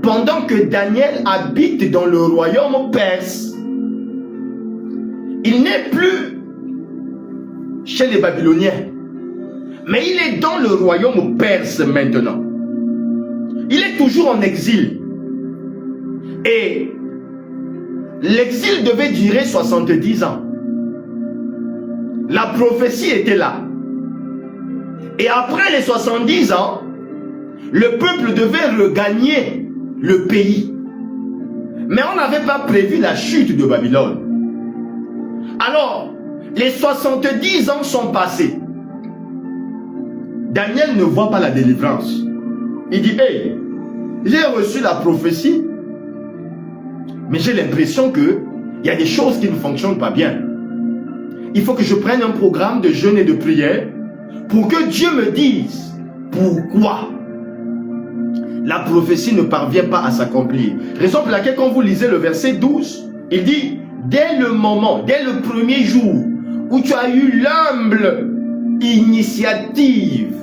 pendant que Daniel habite dans le royaume perse. Il n'est plus chez les Babyloniens, mais il est dans le royaume perse maintenant. Il est toujours en exil. Et l'exil devait durer 70 ans. La prophétie était là. Et après les 70 ans, le peuple devait regagner le pays. Mais on n'avait pas prévu la chute de Babylone. Alors, les 70 ans sont passés. Daniel ne voit pas la délivrance. Il dit, hey, j'ai reçu la prophétie, mais j'ai l'impression que il y a des choses qui ne fonctionnent pas bien. Il faut que je prenne un programme de jeûne et de prière pour que Dieu me dise pourquoi la prophétie ne parvient pas à s'accomplir. Raison pour laquelle quand vous lisez le verset 12, il dit, dès le moment, dès le premier jour où tu as eu l'humble initiative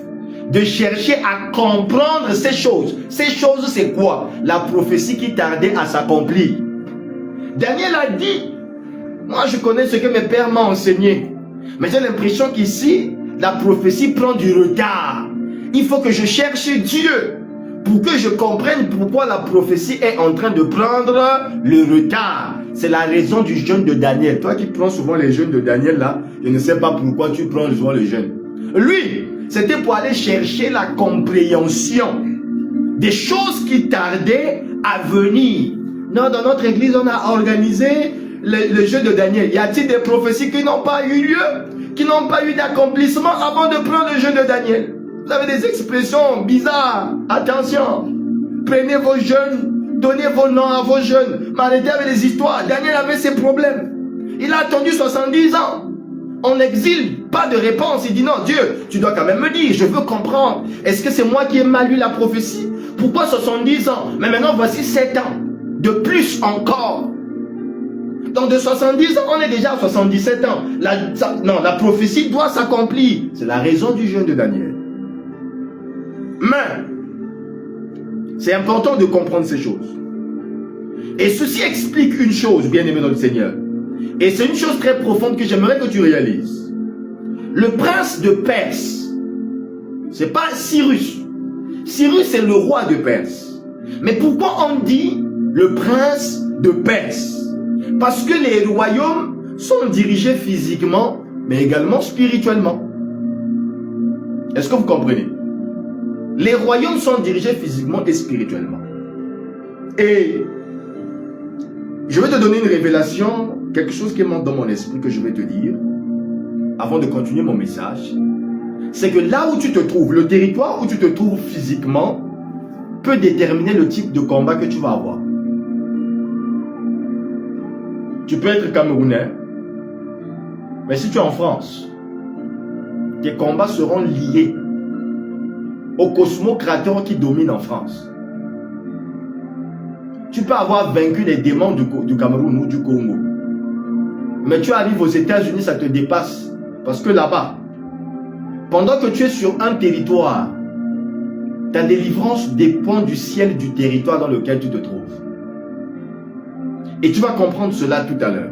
de chercher à comprendre ces choses c'est quoi? La prophétie qui tardait à s'accomplir. Daniel a dit, moi je connais ce que mes pères m'ont enseigné, mais j'ai l'impression qu'ici, la prophétie prend du retard. Il faut que je cherche Dieu pour que je comprenne pourquoi la prophétie est en train de prendre le retard. C'est la raison du jeûne de Daniel. Toi qui prends souvent les jeûnes de Daniel là, je ne sais pas pourquoi tu prends souvent le jeûne. Lui, c'était pour aller chercher la compréhension des choses qui tardaient à venir. Non, dans notre église, on a organisé le jeûne de Daniel. Y a-t-il des prophéties qui n'ont pas eu lieu, qui n'ont pas eu d'accomplissement avant de prendre le jeûne de Daniel? Vous avez des expressions bizarres. Attention. Prenez vos jeûnes, donnez vos noms à vos jeûnes. Mais arrêtez avec les histoires. Daniel avait ses problèmes. Il a attendu 70 ans. En exil, pas de réponse. Il dit non, Dieu, tu dois quand même me dire, je veux comprendre. Est-ce que c'est moi qui ai mal lu la prophétie? Pourquoi 70 ans? Mais maintenant, voici 7 ans. De plus encore. Donc de 70 ans, on est déjà à 77 ans. La prophétie doit s'accomplir. C'est la raison du jeûne de Daniel. Mais, c'est important de comprendre ces choses. Et ceci explique une chose, bien-aimé notre Seigneur. Et c'est une chose très profonde que j'aimerais que tu réalises. Le prince de Perse, c'est pas Cyrus. Cyrus c'est le roi de Perse. Mais pourquoi on dit le prince de Perse? Parce que les royaumes sont dirigés physiquement, mais également spirituellement. Est-ce que vous comprenez? Les royaumes sont dirigés physiquement et spirituellement. Et je vais te donner une révélation, quelque chose qui monte dans mon esprit que je vais te dire, avant de continuer mon message. C'est que là où tu te trouves, le territoire où tu te trouves physiquement, peut déterminer le type de combat que tu vas avoir. Tu peux être Camerounais, mais si tu es en France, tes combats seront liés au cosmocrateur qui domine en France. Tu peux avoir vaincu les démons du Cameroun ou du Congo. Mais tu arrives aux États-Unis, ça te dépasse. Parce que là-bas, pendant que tu es sur un territoire, ta délivrance dépend du ciel du territoire dans lequel tu te trouves. Et tu vas comprendre cela tout à l'heure.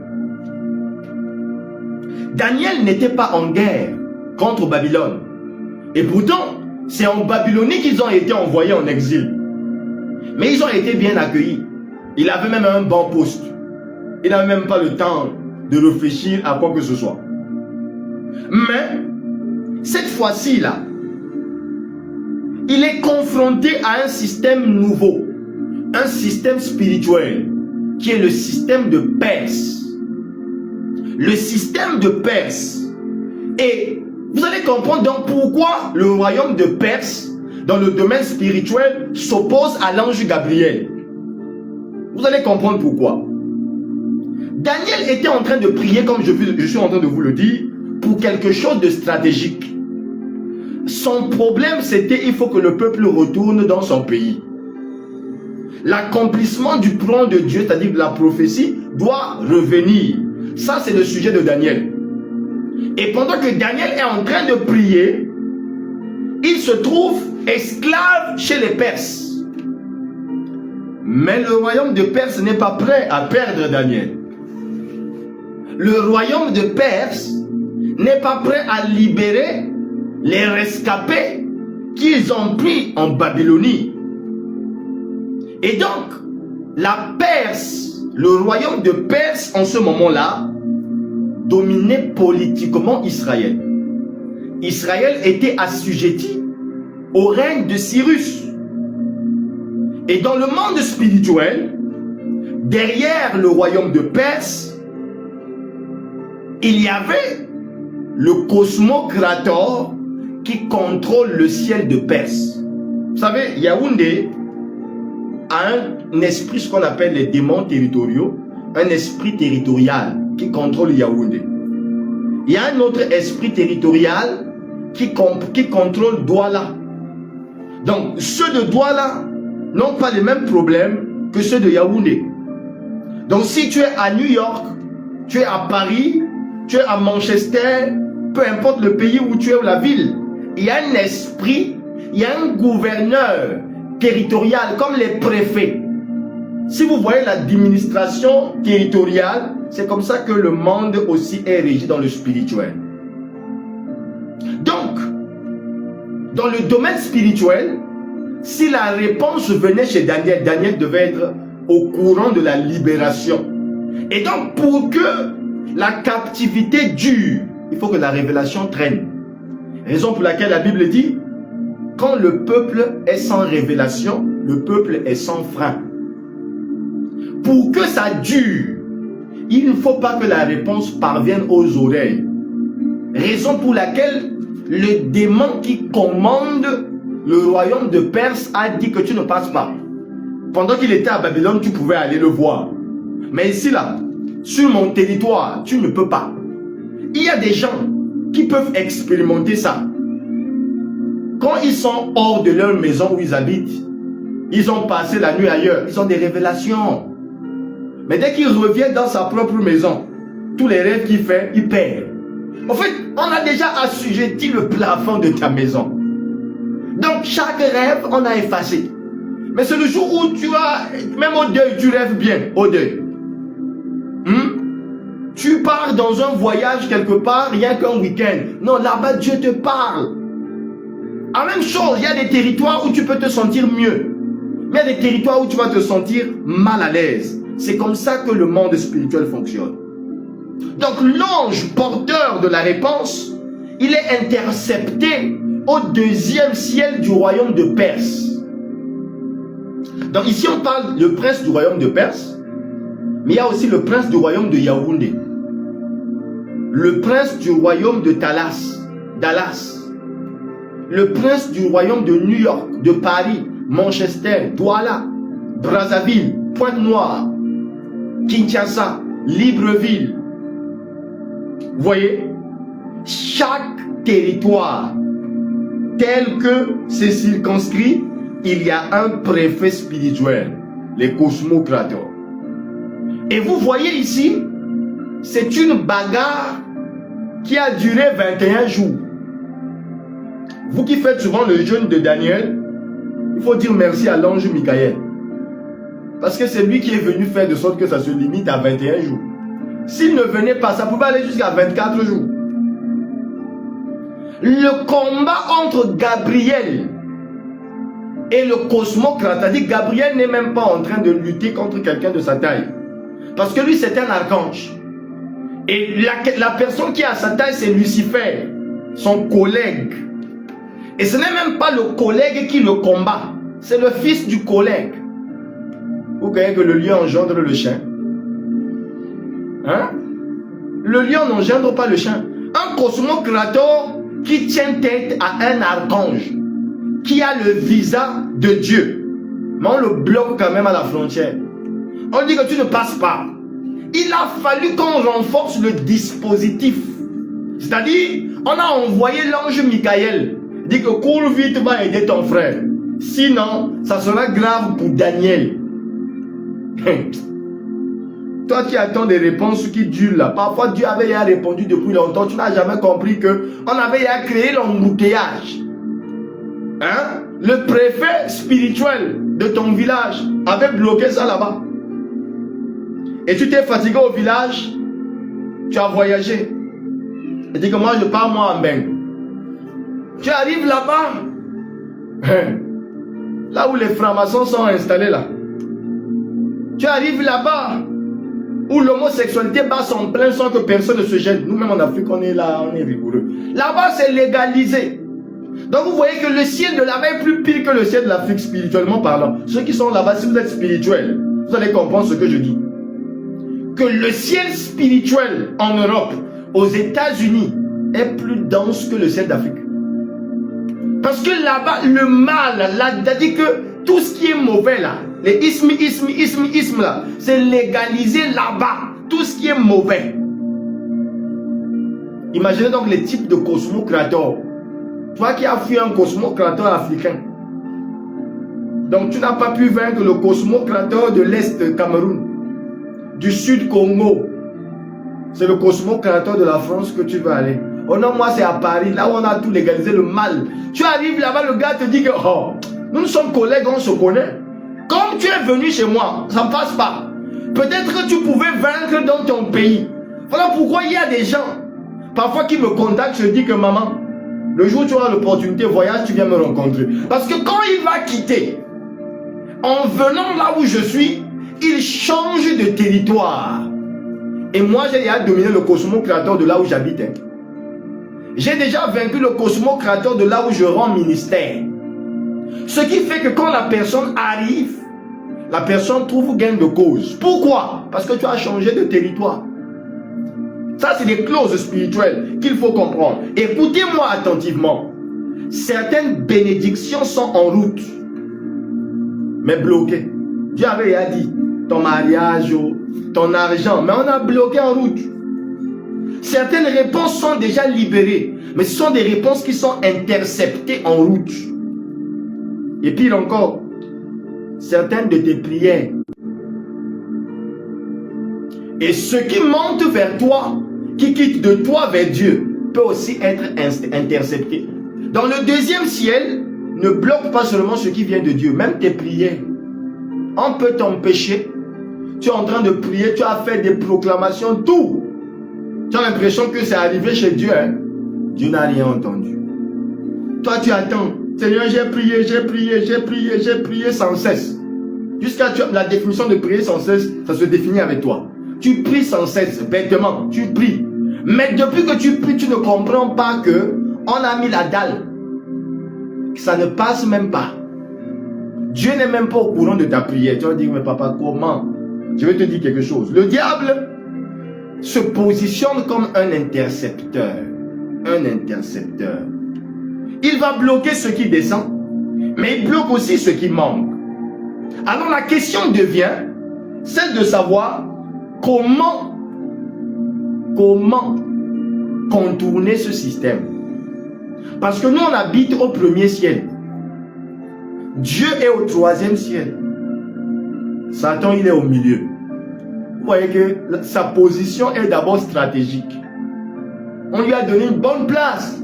Daniel n'était pas en guerre contre Babylone. Et pourtant, c'est en Babylonie qu'ils ont été envoyés en exil. Mais ils ont été bien accueillis. Il avait même un bon poste. Il n'avait même pas le temps de réfléchir à quoi que ce soit. Mais, cette fois-ci là, il est confronté à un système nouveau. Un système spirituel, qui est le système de Perse. Le système de Perse. Et vous allez comprendre donc pourquoi le royaume de Perse, dans le domaine spirituel, s'oppose à l'ange Gabriel. Vous allez comprendre pourquoi. Daniel était en train de prier, comme je suis en train de vous le dire, pour quelque chose de stratégique. Son problème, c'était il faut que le peuple retourne dans son pays. L'accomplissement du plan de Dieu, c'est-à-dire de la prophétie, doit revenir. Ça, c'est le sujet de Daniel. Et pendant que Daniel est en train de prier, il se trouve esclave chez les Perses. Mais le royaume de Perse n'est pas prêt à perdre Daniel. Le royaume de Perse n'est pas prêt à libérer les rescapés qu'ils ont pris en Babylonie. Et donc, la Perse, le royaume de Perse en ce moment-là, dominait politiquement Israël. Israël était assujetti au règne de Cyrus. Et dans le monde spirituel, derrière le royaume de Perse, il y avait le cosmocrator qui contrôle le ciel de Perse. Vous savez, Yaoundé a un esprit, ce qu'on appelle les démons territoriaux, un esprit territorial qui contrôle Yaoundé. Il y a un autre esprit territorial qui contrôle Douala. Donc, ceux de Douala n'ont pas les mêmes problèmes que ceux de Yaoundé. Donc, si tu es à New York, tu es à Paris, tu es à Manchester, peu importe le pays où tu es ou la ville, il y a un esprit, il y a un gouverneur territorial comme les préfets. Si vous voyez l'administration territoriale, c'est comme ça que le monde aussi est régi dans le spirituel. Donc, dans le domaine spirituel, si la réponse venait chez Daniel, Daniel devait être au courant de la libération. Et donc, pour que la captivité dure, il faut que la révélation traîne. Raison pour laquelle la Bible dit, quand le peuple est sans révélation, le peuple est sans frein. Pour que ça dure, il ne faut pas que la réponse parvienne aux oreilles. Raison pour laquelle le démon qui commande le royaume de Perse a dit que tu ne passes pas. Pendant qu'il était à Babylone, tu pouvais aller le voir. Mais ici, là, sur mon territoire, tu ne peux pas. Il y a des gens qui peuvent expérimenter ça. Quand ils sont hors de leur maison où ils habitent, ils ont passé la nuit ailleurs, ils ont des révélations. Mais dès qu'ils reviennent dans sa propre maison, tous les rêves qu'il fait, il perd. En fait, on a déjà assujetti le plafond de ta maison. Donc, chaque rêve, on a effacé. Mais c'est le jour où tu as, même au deuil, tu rêves bien, au deuil. Tu pars dans un voyage quelque part, rien qu'un week-end. Non, là-bas, Dieu te parle. En même chose, il y a des territoires où tu peux te sentir mieux. Mais il y a des territoires où tu vas te sentir mal à l'aise. C'est comme ça que le monde spirituel fonctionne. Donc l'ange porteur de la réponse, il est intercepté au deuxième ciel du royaume de Perse. Donc ici on parle du prince du royaume de Perse, mais il y a aussi le prince du royaume de Yaoundé, le prince du royaume de Dallas, le prince du royaume de New York, de Paris, Manchester, Douala, Brazzaville, Pointe-Noire, Kinshasa, Libreville. Vous voyez, chaque territoire tel que c'est circonscrit, il y a un préfet spirituel, les cosmocrators. Et vous voyez ici, c'est une bagarre qui a duré 21 jours. Vous qui faites souvent le jeûne de Daniel, il faut dire merci à l'ange Michael. Parce que c'est lui qui est venu faire de sorte que ça se limite à 21 jours. S'il ne venait pas, ça pouvait aller jusqu'à 24 jours. Le combat entre Gabriel et le cosmocrate, c'est-à-dire Gabriel n'est même pas en train de lutter contre quelqu'un de sa taille. Parce que lui, c'est un archange. Et la personne qui est à sa taille, c'est Lucifer, son collègue. Et ce n'est même pas le collègue qui le combat, c'est le fils du collègue. Vous voyez que le lion engendre le chien. Hein? Le lion n'engendre pas le chien. Un cosmocrator qui tient tête à un archange, qui a le visa de Dieu. Mais on le bloque quand même à la frontière. On dit que tu ne passes pas. Il a fallu qu'on renforce le dispositif. C'est-à-dire, on a envoyé l'ange Michael. Il dit que cours vite, va aider ton frère. Sinon, ça sera grave pour Daniel. Toi qui attends des réponses qui durent là. Parfois Dieu avait répondu depuis longtemps. Tu n'as jamais compris que on avait créé l'embouteillage. Hein? Le préfet spirituel de ton village avait bloqué ça là-bas. Et tu t'es fatigué au village. Tu as voyagé. Et dis que moi je pars moi en bain. Tu arrives là-bas. Là où les francs-maçons sont installés là. Tu arrives là-bas où l'homosexualité bat son plein sans que personne ne se gêne. Nous-mêmes en Afrique, on est là, on est rigoureux. Là-bas, c'est légalisé. Donc vous voyez que le ciel de là-bas est plus pire que le ciel de l'Afrique, spirituellement parlant. Ceux qui sont là-bas, si vous êtes spirituels, vous allez comprendre ce que je dis. Que le ciel spirituel en Europe, aux États-Unis, est plus dense que le ciel d'Afrique. Parce que là-bas, le mal, là, c'est-à-dire que tout ce qui est mauvais là, les ismes là, c'est légalisé là-bas. Tout ce qui est mauvais. Imaginez donc les types de cosmocrators. Toi qui as fui un cosmocrator africain. Donc tu n'as pas pu vaincre le cosmocrator de l'Est Cameroun, du Sud Congo. C'est le cosmocrator de la France que tu veux aller. Oh non, moi c'est à Paris, là où on a tout légalisé, le mal. Tu arrives là-bas, le gars te dit que oh, nous sommes collègues, on se connaît. Comme tu es venu chez moi, ça ne passe pas. Peut-être que tu pouvais vaincre dans ton pays. Voilà pourquoi il y a des gens, parfois qui me contactent, je dis que maman, le jour où tu auras l'opportunité, voyage, tu viens me rencontrer. Parce que quand il va quitter, en venant là où je suis, il change de territoire. Et moi, j'ai déjà dominé le cosmocrator de là où j'habite. J'ai déjà vaincu le cosmocrator de là où je rends ministère. Ce qui fait que quand la personne arrive, la personne trouve gain de cause. Pourquoi? Parce que tu as changé de territoire. Ça, c'est des clauses spirituelles qu'il faut comprendre. Écoutez-moi attentivement. Certaines bénédictions sont en route, mais bloquées. Dieu avait déjà dit, ton mariage, ton argent, mais on a bloqué en route. Certaines réponses sont déjà libérées, mais ce sont des réponses qui sont interceptées en route. Et pire encore, certaines de tes prières et ce qui monte vers toi, qui quitte de toi vers Dieu, peut aussi être intercepté. Dans le deuxième ciel, ne bloque pas seulement ce qui vient de Dieu, même tes prières. On peut t'empêcher. Tu es en train de prier, tu as fait des proclamations, tout. Tu as l'impression que c'est arrivé chez Dieu. Hein? Dieu n'a rien entendu. Toi, tu attends. Seigneur, j'ai prié sans cesse. Jusqu'à la définition de prier sans cesse, ça se définit avec toi. Tu pries sans cesse, bêtement, tu pries. Mais depuis que tu pries, tu ne comprends pas que on a mis la dalle. Ça ne passe même pas. Dieu n'est même pas au courant de ta prière. Tu vas dire, mais papa, comment? Je vais te dire quelque chose. Le diable se positionne comme un intercepteur. Un intercepteur. Il va bloquer ce qui descend, mais il bloque aussi ce qui manque. Alors la question devient celle de savoir comment contourner ce système. Parce que nous on habite au premier ciel. Dieu est au troisième ciel. Satan il est au milieu. Vous voyez que sa position est d'abord stratégique. On lui a donné une bonne place.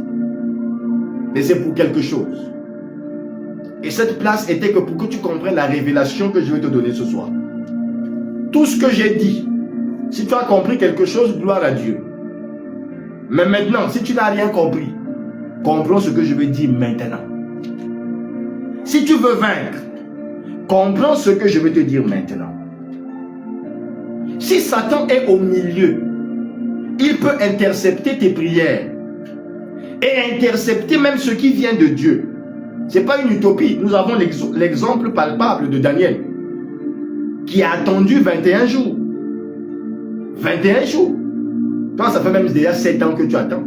Mais c'est pour quelque chose. Et cette place était que pour que tu comprennes la révélation que je vais te donner ce soir. Tout ce que j'ai dit, si tu as compris quelque chose, gloire à Dieu. Mais maintenant, si tu n'as rien compris, comprends ce que je vais dire maintenant. Si tu veux vaincre, comprends ce que je vais te dire maintenant. Si Satan est au milieu, il peut intercepter tes prières et intercepter même ce qui vient de Dieu. Ce n'est pas une utopie. Nous avons l'exemple palpable de Daniel qui a attendu 21 jours. 21 jours. Toi, ça fait même déjà 7 ans que tu attends.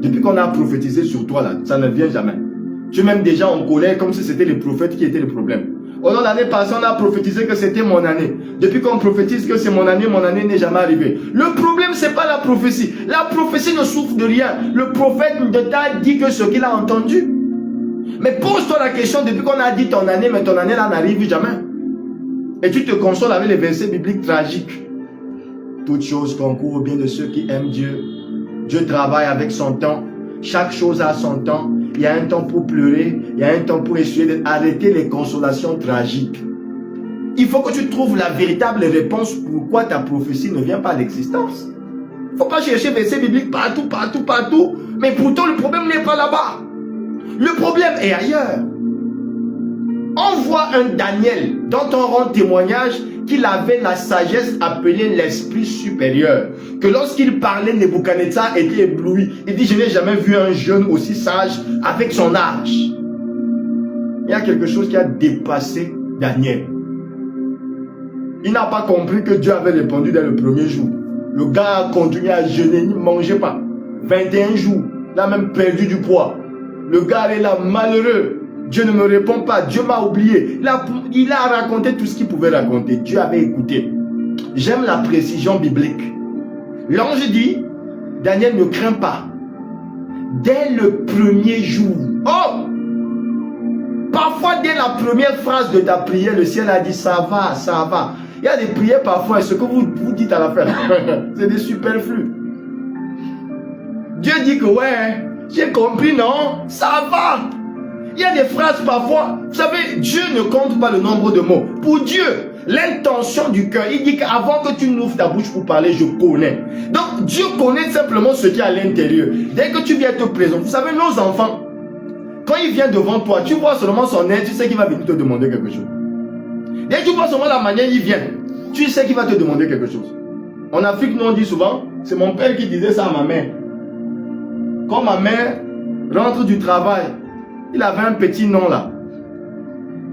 Depuis qu'on a prophétisé sur toi, là, ça ne vient jamais. Tu es même déjà en colère comme si c'était les prophètes qui étaient le problème. Oh non, l'année passée, on a prophétisé que c'était mon année. Depuis qu'on prophétise que c'est mon année n'est jamais arrivée. Le problème, ce n'est pas la prophétie. La prophétie ne souffre de rien. Le prophète ne t'a dit que ce qu'il a entendu. Mais pose-toi la question, depuis qu'on a dit ton année, mais ton année là n'arrive jamais. Et tu te consoles avec les versets bibliques tragiques. Toutes choses concourent au bien de ceux qui aiment Dieu. Dieu travaille avec son temps. Chaque chose a son temps. Il y a un temps pour pleurer, il y a un temps pour essuyer, arrêter les consolations tragiques. Il faut que tu trouves la véritable réponse pourquoi ta prophétie ne vient pas à l'existence. Il ne faut pas chercher versets bibliques partout, mais pourtant le problème n'est pas là-bas. Le problème est ailleurs. On voit un Daniel dont on rend témoignage qu'il avait la sagesse appelée l'esprit supérieur. Que lorsqu'il parlait, Nebuchadnezzar était ébloui. Il dit, je n'ai jamais vu un jeune aussi sage avec son âge. Il y a quelque chose qui a dépassé Daniel. Il n'a pas compris que Dieu avait répondu dès le premier jour. Le gars a continué à jeûner, il ne mangeait pas. 21 jours, il a même perdu du poids. Le gars est là, malheureux. Dieu ne me répond pas. Dieu m'a oublié. Il a raconté tout ce qu'il pouvait raconter. Dieu avait écouté. J'aime la précision biblique. L'ange dit, Daniel, ne crains pas. Dès le premier jour. Oh! Parfois, dès la première phrase de ta prière, le ciel a dit, ça va, ça va. Il y a des prières parfois, ce que vous dites à la fin, c'est des superflus. Dieu dit que, ouais, j'ai compris, non? Ça va. Il y a des phrases parfois, vous savez, Dieu ne compte pas le nombre de mots. Pour Dieu, l'intention du cœur, il dit qu'avant que tu n'ouvres ta bouche pour parler, je connais. Donc, Dieu connaît simplement ce qui est à l'intérieur. Dès que tu viens te présenter, vous savez, nos enfants, quand il vient devant toi, tu vois seulement son air, tu sais qu'il va venir te demander quelque chose. Dès que tu vois seulement la manière il vient, tu sais qu'il va te demander quelque chose. En Afrique, nous on dit souvent, c'est mon père qui disait ça à ma mère. Quand ma mère rentre du travail, il avait un petit nom là.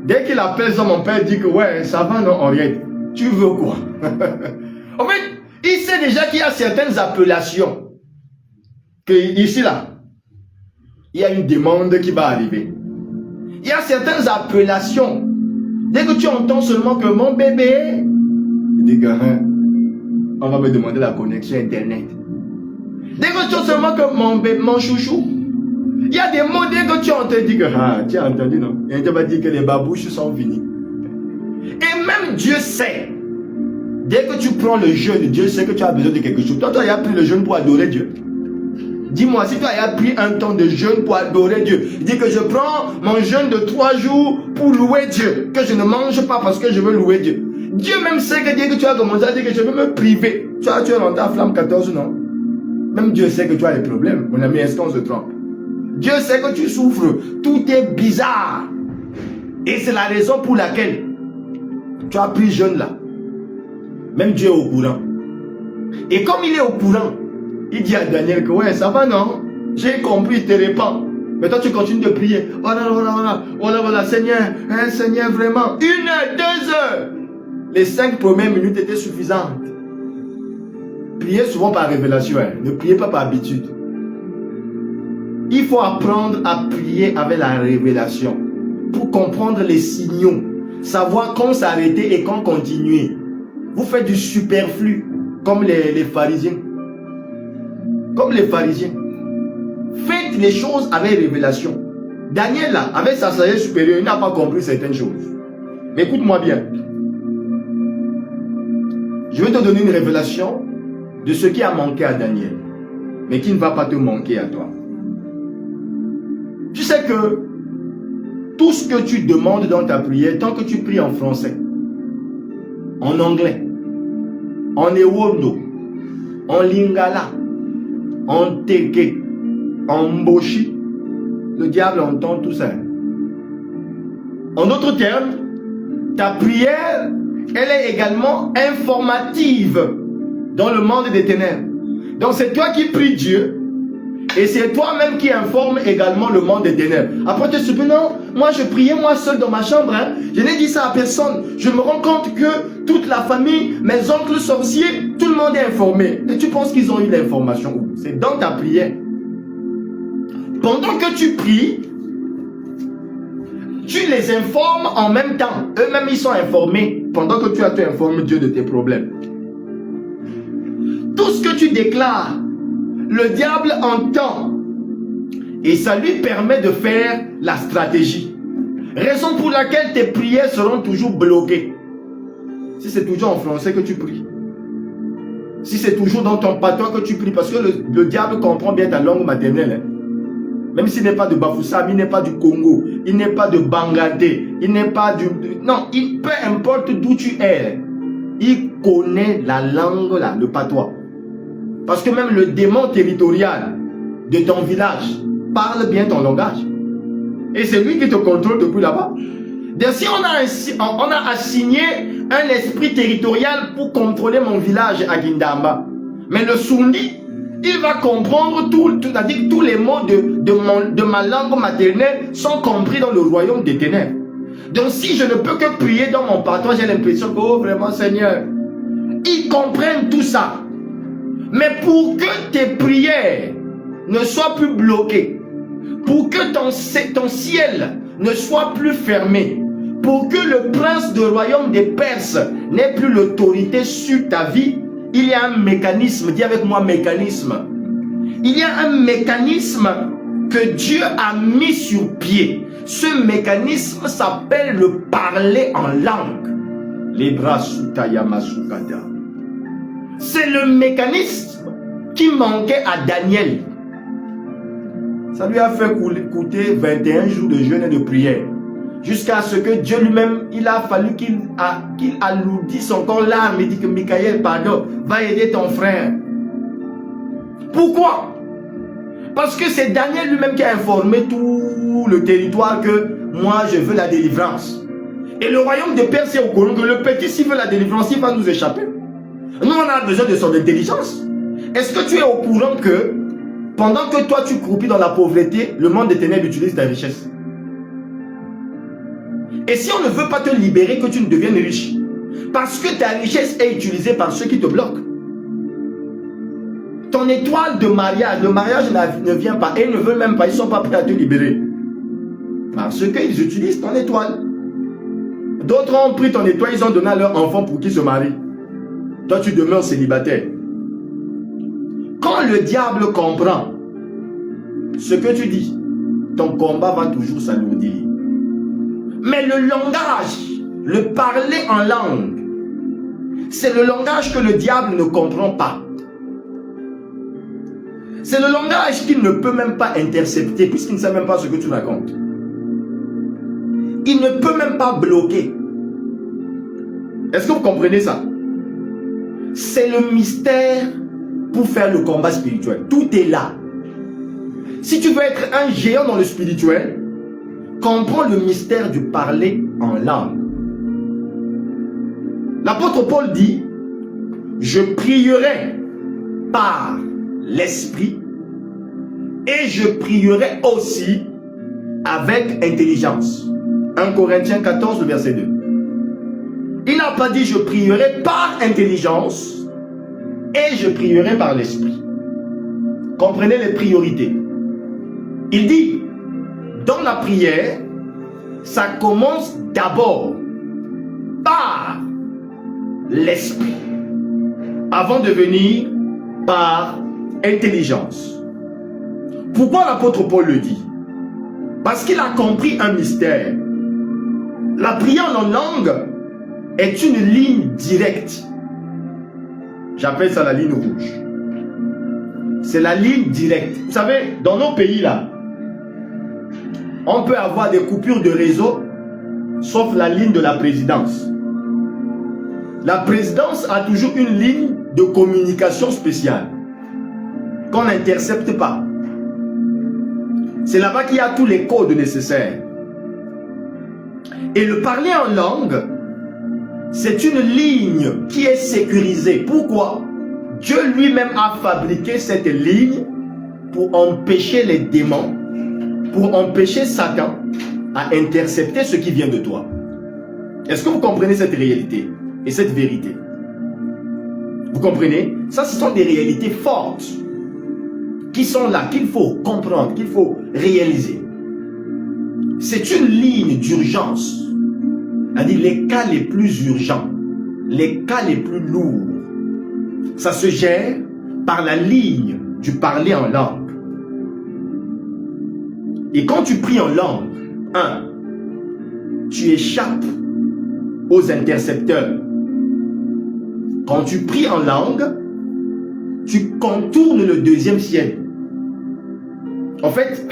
Dès qu'il appelle ça, mon père dit que ouais, ça va non, Henriette, tu veux quoi? En fait, il sait déjà qu'il y a certaines appellations. Que ici là, il y a une demande qui va arriver. Il y a certaines appellations. Dès que tu entends seulement que mon bébé, il dit que on va me demander la connexion internet. Dès que tu entends seulement que mon bébé, mon chouchou, il y a des mots dès que tu entends, tu dis que tu as entendu non? Et tu vas dire que les babouches sont finis. Et même Dieu sait. Dès que tu prends le jeûne, Dieu sait que tu as besoin de quelque chose. Toi, tu as pris le jeûne pour adorer Dieu. Dis-moi, si tu as pris un temps de jeûne pour adorer Dieu, dis que je prends mon jeûne de 3 jours pour louer Dieu, que je ne mange pas parce que je veux louer Dieu. Dieu même sait que dès que tu as commencé à dire que je veux me priver, tu es dans ta flamme 14, non? Même Dieu sait que tu as des problèmes. Mon ami, est-ce qu'on se trompe? Dieu sait que tu souffres. Tout est bizarre. Et c'est la raison pour laquelle tu as pris jeûne là. Même Dieu est au courant. Et comme il est au courant, il dit à Daniel que ouais, ça va non? J'ai compris, il te répand. Mais toi tu continues de prier. Oh là là, oh là là, oh là là, Seigneur, hein, Seigneur, vraiment. 1 heure, 2 heures. Les 5 premières minutes étaient suffisantes. Priez souvent par révélation, hein. Ne priez pas par habitude. Il faut apprendre à prier avec la révélation pour comprendre les signaux, savoir quand s'arrêter et quand continuer. Vous faites du superflu comme les pharisiens. Comme les pharisiens. Faites les choses avec révélation. Daniel là, avec sa sagesse supérieure, il n'a pas compris certaines choses. Mais écoute-moi bien. Je vais te donner une révélation de ce qui a manqué à Daniel, mais qui ne va pas te manquer à toi. Tu sais que tout ce que tu demandes dans ta prière, tant que tu pries en français, en anglais, en ewondo, en lingala, en teke, en mboshi, le diable entend tout ça. En d'autres termes, ta prière, elle est également informative dans le monde des ténèbres. Donc c'est toi qui pries Dieu, et c'est toi-même qui informe également le monde des ténèbres. Après tu te dis, non, moi je priais moi seul dans ma chambre, hein. Je n'ai dit ça à personne. Je me rends compte que toute la famille, mes oncles sorciers, tout le monde est informé. Et tu penses qu'ils ont eu l'information où? C'est dans ta prière. Pendant que tu pries, tu les informes en même temps. Eux-mêmes ils sont informés pendant que tu informes Dieu de tes problèmes. Tout ce que tu déclares, le diable entend et ça lui permet de faire la stratégie. Raison pour laquelle tes prières seront toujours bloquées. Si c'est toujours en français que tu pries, si c'est toujours dans ton patois que tu pries, parce que le diable comprend bien ta langue maternelle. Hein. Même s'il n'est pas de Bafoussam, il n'est pas du Congo, il n'est pas de Bangadé, il n'est pas du... Non, peu importe d'où tu es, il connaît la langue là, le patois. Parce que même le démon territorial de ton village parle bien ton langage. Et c'est lui qui te contrôle depuis là-bas. Donc si on a assigné un esprit territorial pour contrôler mon village à Guindamba, mais le Sundi, il va comprendre c'est-à-dire tous les mots de ma langue maternelle sont compris dans le royaume des ténèbres. Donc si je ne peux que prier dans mon patois, j'ai l'impression que, oh vraiment Seigneur, ils comprennent tout ça. Mais pour que tes prières ne soient plus bloquées, pour que ton ciel ne soit plus fermé, pour que le prince du royaume des Perses n'ait plus l'autorité sur ta vie, il y a un mécanisme, dis avec moi mécanisme. Il y a un mécanisme que Dieu a mis sur pied. Ce mécanisme s'appelle le parler en langue. Les bras Yamasukada. C'est le mécanisme qui manquait à Daniel. Ça lui a fait coûter 21 jours de jeûne et de prière. Jusqu'à ce que Dieu lui-même, il a fallu qu'il alourdisse son corps l'âme et dit que Michael, pardon, va aider ton frère. Pourquoi? Parce que c'est Daniel lui-même qui a informé tout le territoire que moi je veux la délivrance. Et le royaume de Perse est au courant que le petit s'il veut la délivrance, il va nous échapper. Nous on a besoin de son intelligence. Est-ce que tu es au courant que pendant que toi tu croupis dans la pauvreté, le monde des ténèbres utilise ta richesse? Et si on ne veut pas te libérer, que tu ne deviennes riche, parce que ta richesse est utilisée par ceux qui te bloquent. Ton étoile de mariage, le mariage ne vient pas, et ils ne veulent même pas, ils ne sont pas prêts à te libérer. Parce qu'ils utilisent ton étoile. D'autres ont pris ton étoile, ils ont donné à leur enfant pour qu'ils se marient. Toi tu demeures célibataire. Quand le diable comprend ce que tu dis, ton combat va toujours s'alourdir. Mais le langage, le parler en langue, c'est le langage que le diable ne comprend pas. C'est le langage qu'il ne peut même pas intercepter puisqu'il ne sait même pas ce que tu racontes. Il ne peut même pas bloquer. Est-ce que vous comprenez ça? C'est le mystère pour faire le combat spirituel. Tout est là. Si tu veux être un géant dans le spirituel, comprends le mystère du parler en langue. L'apôtre Paul dit, je prierai par l'esprit et je prierai aussi avec intelligence. 1 Corinthiens 14, verset 2. Il n'a pas dit je prierai par intelligence et je prierai par l'esprit. Comprenez les priorités. Il dit, dans la prière, ça commence d'abord par l'esprit, avant de venir par intelligence. Pourquoi l'apôtre Paul le dit? Parce qu'il a compris un mystère. La prière en langue est une ligne directe. J'appelle ça la ligne rouge. C'est la ligne directe. Vous savez, dans nos pays là, on peut avoir des coupures de réseau, sauf la ligne de la présidence. La présidence a toujours une ligne de communication spéciale qu'on n'intercepte pas. C'est là-bas qu'il y a tous les codes nécessaires. Et le parler en langue, c'est une ligne qui est sécurisée. Pourquoi? Dieu lui-même a fabriqué cette ligne pour empêcher les démons, pour empêcher Satan à intercepter ce qui vient de toi. Est-ce que vous comprenez cette réalité et cette vérité? Vous comprenez? Ça, ce sont des réalités fortes qui sont là, qu'il faut comprendre, qu'il faut réaliser. C'est une ligne d'urgence. C'est-à-dire les cas les plus urgents, les cas les plus lourds. Ça se gère par la ligne du parler en langue. Et quand tu pries en langue, tu échappes aux intercepteurs. Quand tu pries en langue, tu contournes le deuxième ciel. En fait,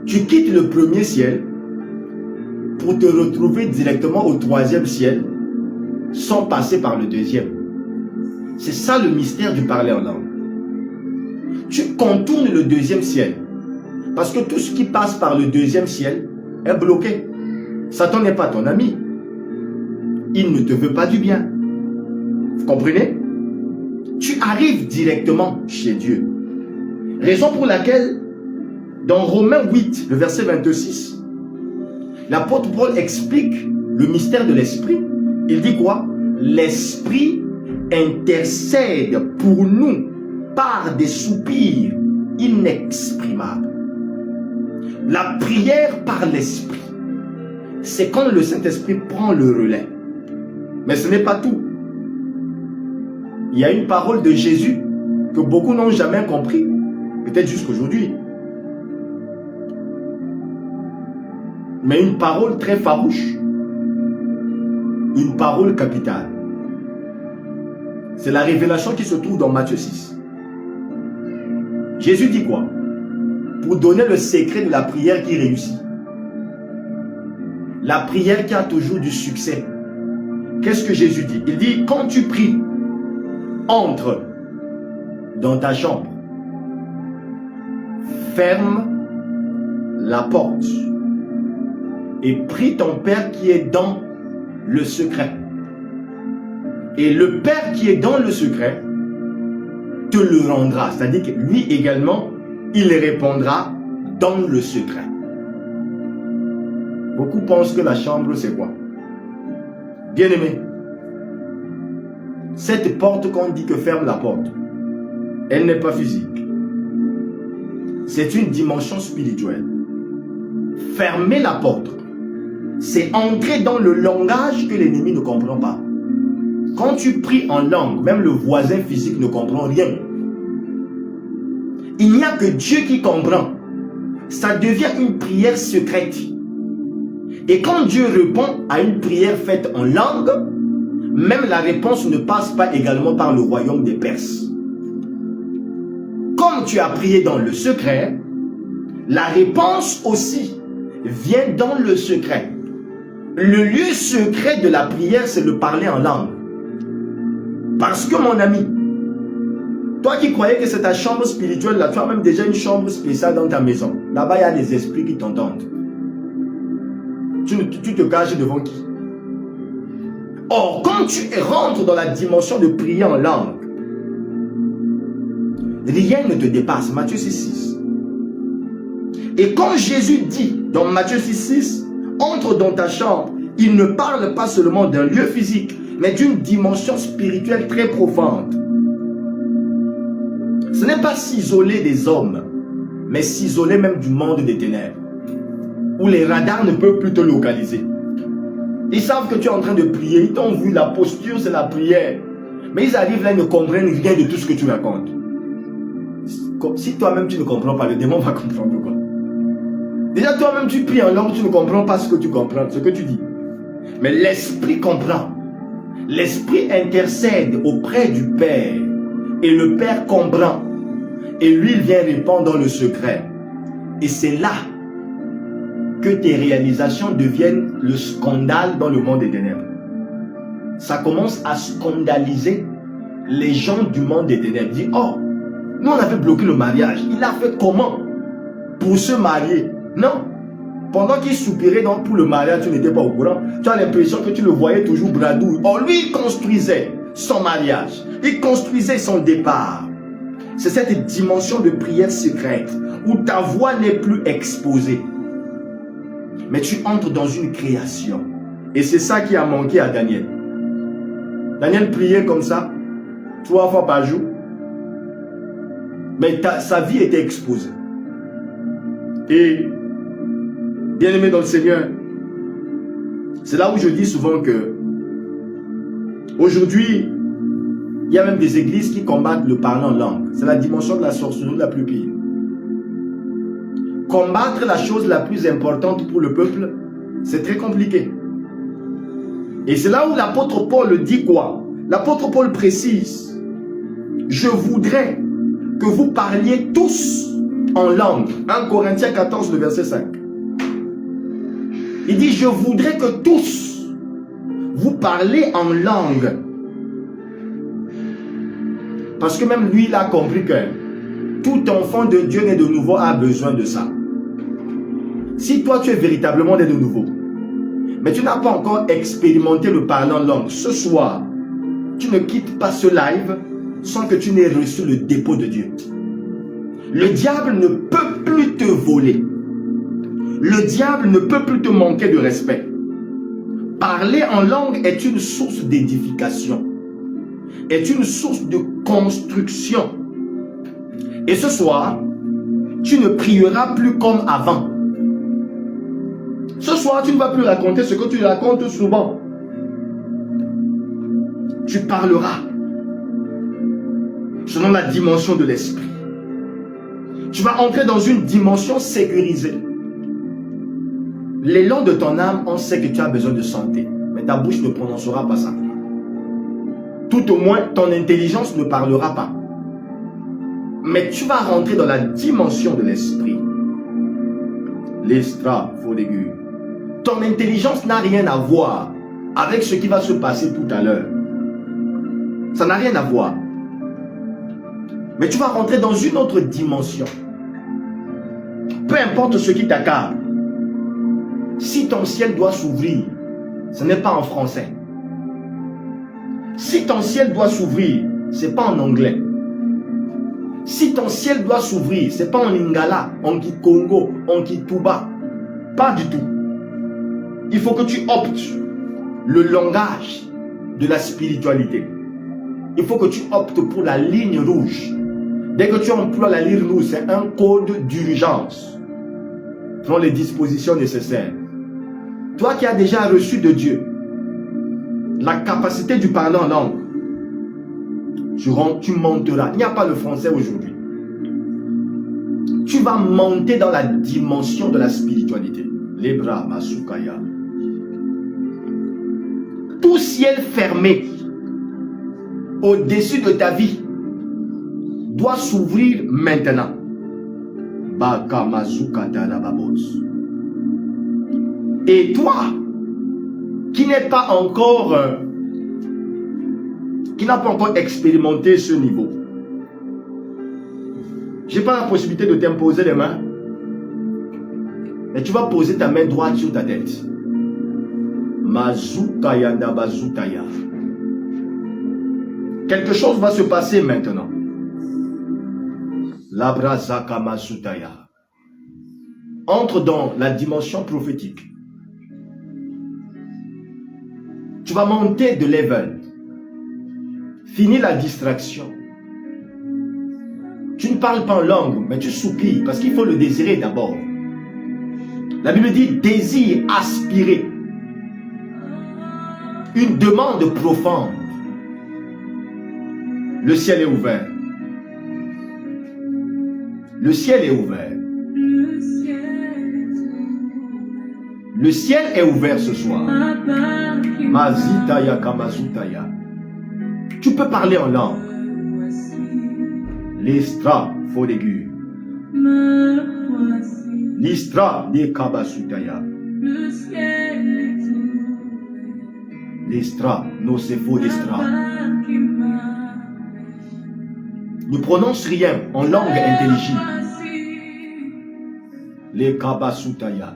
tu quittes le premier ciel pour te retrouver directement au troisième ciel sans passer par le deuxième. C'est ça le mystère du parler en langue. Tu contournes le deuxième ciel parce que tout ce qui passe par le deuxième ciel est bloqué. Satan n'est pas ton ami. Il ne te veut pas du bien. Vous comprenez? Tu arrives directement chez Dieu. Raison pour laquelle, dans Romains 8, le verset 26, l'apôtre Paul explique le mystère de l'esprit. Il dit quoi? L'esprit intercède pour nous par des soupirs inexprimable. La prière par l'Esprit, c'est quand le Saint-Esprit prend le relais. Mais ce n'est pas tout. Il y a une parole de Jésus que beaucoup n'ont jamais compris, peut-être jusqu'aujourd'hui. Mais une parole très farouche, une parole capitale. C'est la révélation qui se trouve dans Matthieu 6. Jésus dit quoi? Pour donner le secret de la prière qui réussit. La prière qui a toujours du succès. Qu'est-ce que Jésus dit? Il dit, quand tu pries, entre dans ta chambre, ferme la porte et prie ton Père qui est dans le secret. Et le Père qui est dans le secret te le rendra. C'est-à-dire que lui également, il répondra dans le secret. Beaucoup pensent que la chambre, c'est quoi? Bien-aimé, cette porte qu'on dit que ferme la porte, elle n'est pas physique. C'est une dimension spirituelle. Fermer la porte, c'est entrer dans le langage que l'ennemi ne comprend pas. Quand tu pries en langue, même le voisin physique ne comprend rien. Il n'y a que Dieu qui comprend. Ça devient une prière secrète. Et quand Dieu répond à une prière faite en langue, même la réponse ne passe pas également par le royaume des Perses. Comme tu as prié dans le secret, la réponse aussi vient dans le secret. Le lieu secret de la prière, c'est le parler en langue. Parce que mon ami, toi qui croyais que c'est ta chambre spirituelle, là, tu as même déjà une chambre spéciale dans ta maison. Là-bas, il y a des esprits qui t'entendent. Tu te caches devant qui? Or, quand tu rentres dans la dimension de prier en langue, rien ne te dépasse. Matthieu 6,6. Et quand Jésus dit dans Matthieu 6,6, entre dans ta chambre, il ne parle pas seulement d'un lieu physique, mais d'une dimension spirituelle très profonde. Ce n'est pas s'isoler des hommes, mais s'isoler même du monde des ténèbres, où les radars ne peuvent plus te localiser. Ils savent que tu es en train de prier, ils t'ont vu, la posture c'est la prière. Mais ils arrivent là, ils ne comprennent rien de tout ce que tu racontes. Si toi-même tu ne comprends pas, le démon va comprendre quoi. Déjà toi-même tu pries en langue, tu ne comprends pas ce que tu comprends, ce que tu dis. Mais l'Esprit comprend. L'Esprit intercède auprès du Père. Et le Père comprend. Et lui, il vient répondre dans le secret. Et c'est là que tes réalisations deviennent le scandale dans le monde des ténèbres. Ça commence à scandaliser les gens du monde des ténèbres. Ils disent, oh, nous on avait bloqué le mariage. Il a fait comment pour se marier? Non. Pendant qu'il soupirait donc pour le mariage, tu n'étais pas au courant. Tu as l'impression que tu le voyais toujours bradouille. Or, lui, il construisait son mariage. Il construisait son départ. C'est cette dimension de prière secrète où ta voix n'est plus exposée. Mais tu entres dans une création. Et c'est ça qui a manqué à Daniel. Daniel priait comme ça, 3 fois par jour. Mais sa vie était exposée. Et bien-aimé dans le Seigneur, c'est là où je dis souvent que aujourd'hui, il y a même des églises qui combattent le parler en langue. C'est la dimension de la sorcellerie la plus pire. Combattre la chose la plus importante pour le peuple, c'est très compliqué. Et c'est là où l'apôtre Paul dit quoi? L'apôtre Paul précise, je voudrais que vous parliez tous en langue. 1 Corinthiens 14, le verset 5. Il dit, je voudrais que tous vous parlez en langue. Parce que même lui, il a compris que tout enfant de Dieu né de nouveau a besoin de ça. Si toi, tu es véritablement né de nouveau, mais tu n'as pas encore expérimenté le parler en langue, ce soir, tu ne quittes pas ce live sans que tu n'aies reçu le dépôt de Dieu. Le diable ne peut plus te voler. Le diable ne peut plus te manquer de respect. Parler en langue est une source d'édification, est une source de construction. Et ce soir, tu ne prieras plus comme avant. Ce soir, tu ne vas plus raconter ce que tu racontes souvent. Tu parleras selon la dimension de l'esprit. Tu vas entrer dans une dimension sécurisée. L'élan de ton âme, on sait que tu as besoin de santé, mais ta bouche ne prononcera pas ça. Tout au moins, ton intelligence ne parlera pas. Mais tu vas rentrer dans la dimension de l'esprit. L'estra, faux aigu. Ton intelligence n'a rien à voir avec ce qui va se passer tout à l'heure. Ça n'a rien à voir. Mais tu vas rentrer dans une autre dimension. Peu importe ce qui t'accable. Si ton ciel doit s'ouvrir, ce n'est pas en français. Si ton ciel doit s'ouvrir, ce n'est pas en anglais. Si ton ciel doit s'ouvrir, ce n'est pas en lingala, en kikongo, en kituba. Pas du tout. Il faut que tu optes le langage de la spiritualité. Il faut que tu optes pour la ligne rouge. Dès que tu emploies la ligne rouge, c'est un code d'urgence. Prends les dispositions nécessaires. Toi qui as déjà reçu de Dieu la capacité du parler en langue, tu monteras. Il n'y a pas le français aujourd'hui. Tu vas monter dans la dimension de la spiritualité. Lebra Masukaya. Tout ciel fermé au-dessus de ta vie doit s'ouvrir maintenant. Et toi, qui n'es pas encore, qui n'a pas encore expérimenté ce niveau, je n'ai pas la possibilité de t'imposer les mains, mais tu vas poser ta main droite sur ta tête. Mazutaya Nabazutaya. Quelque chose va se passer maintenant. Labrazaka Mazutaya. Entre dans la dimension prophétique. Tu vas monter de level. Finis la distraction. Tu ne parles pas en langue, mais tu soupires parce qu'il faut le désirer d'abord. La Bible dit désir, aspirer. Une demande profonde. Le ciel est ouvert. Le ciel est ouvert. Le ciel est ouvert ce soir. Mazitaya Kamazutaya. Tu peux parler en langue. L'estra, faux aigu. L'istra de Kabasutaya. L'estra, non c'est faux l'estra. Ne prononce rien en langue intelligible. Les Kabasutaya.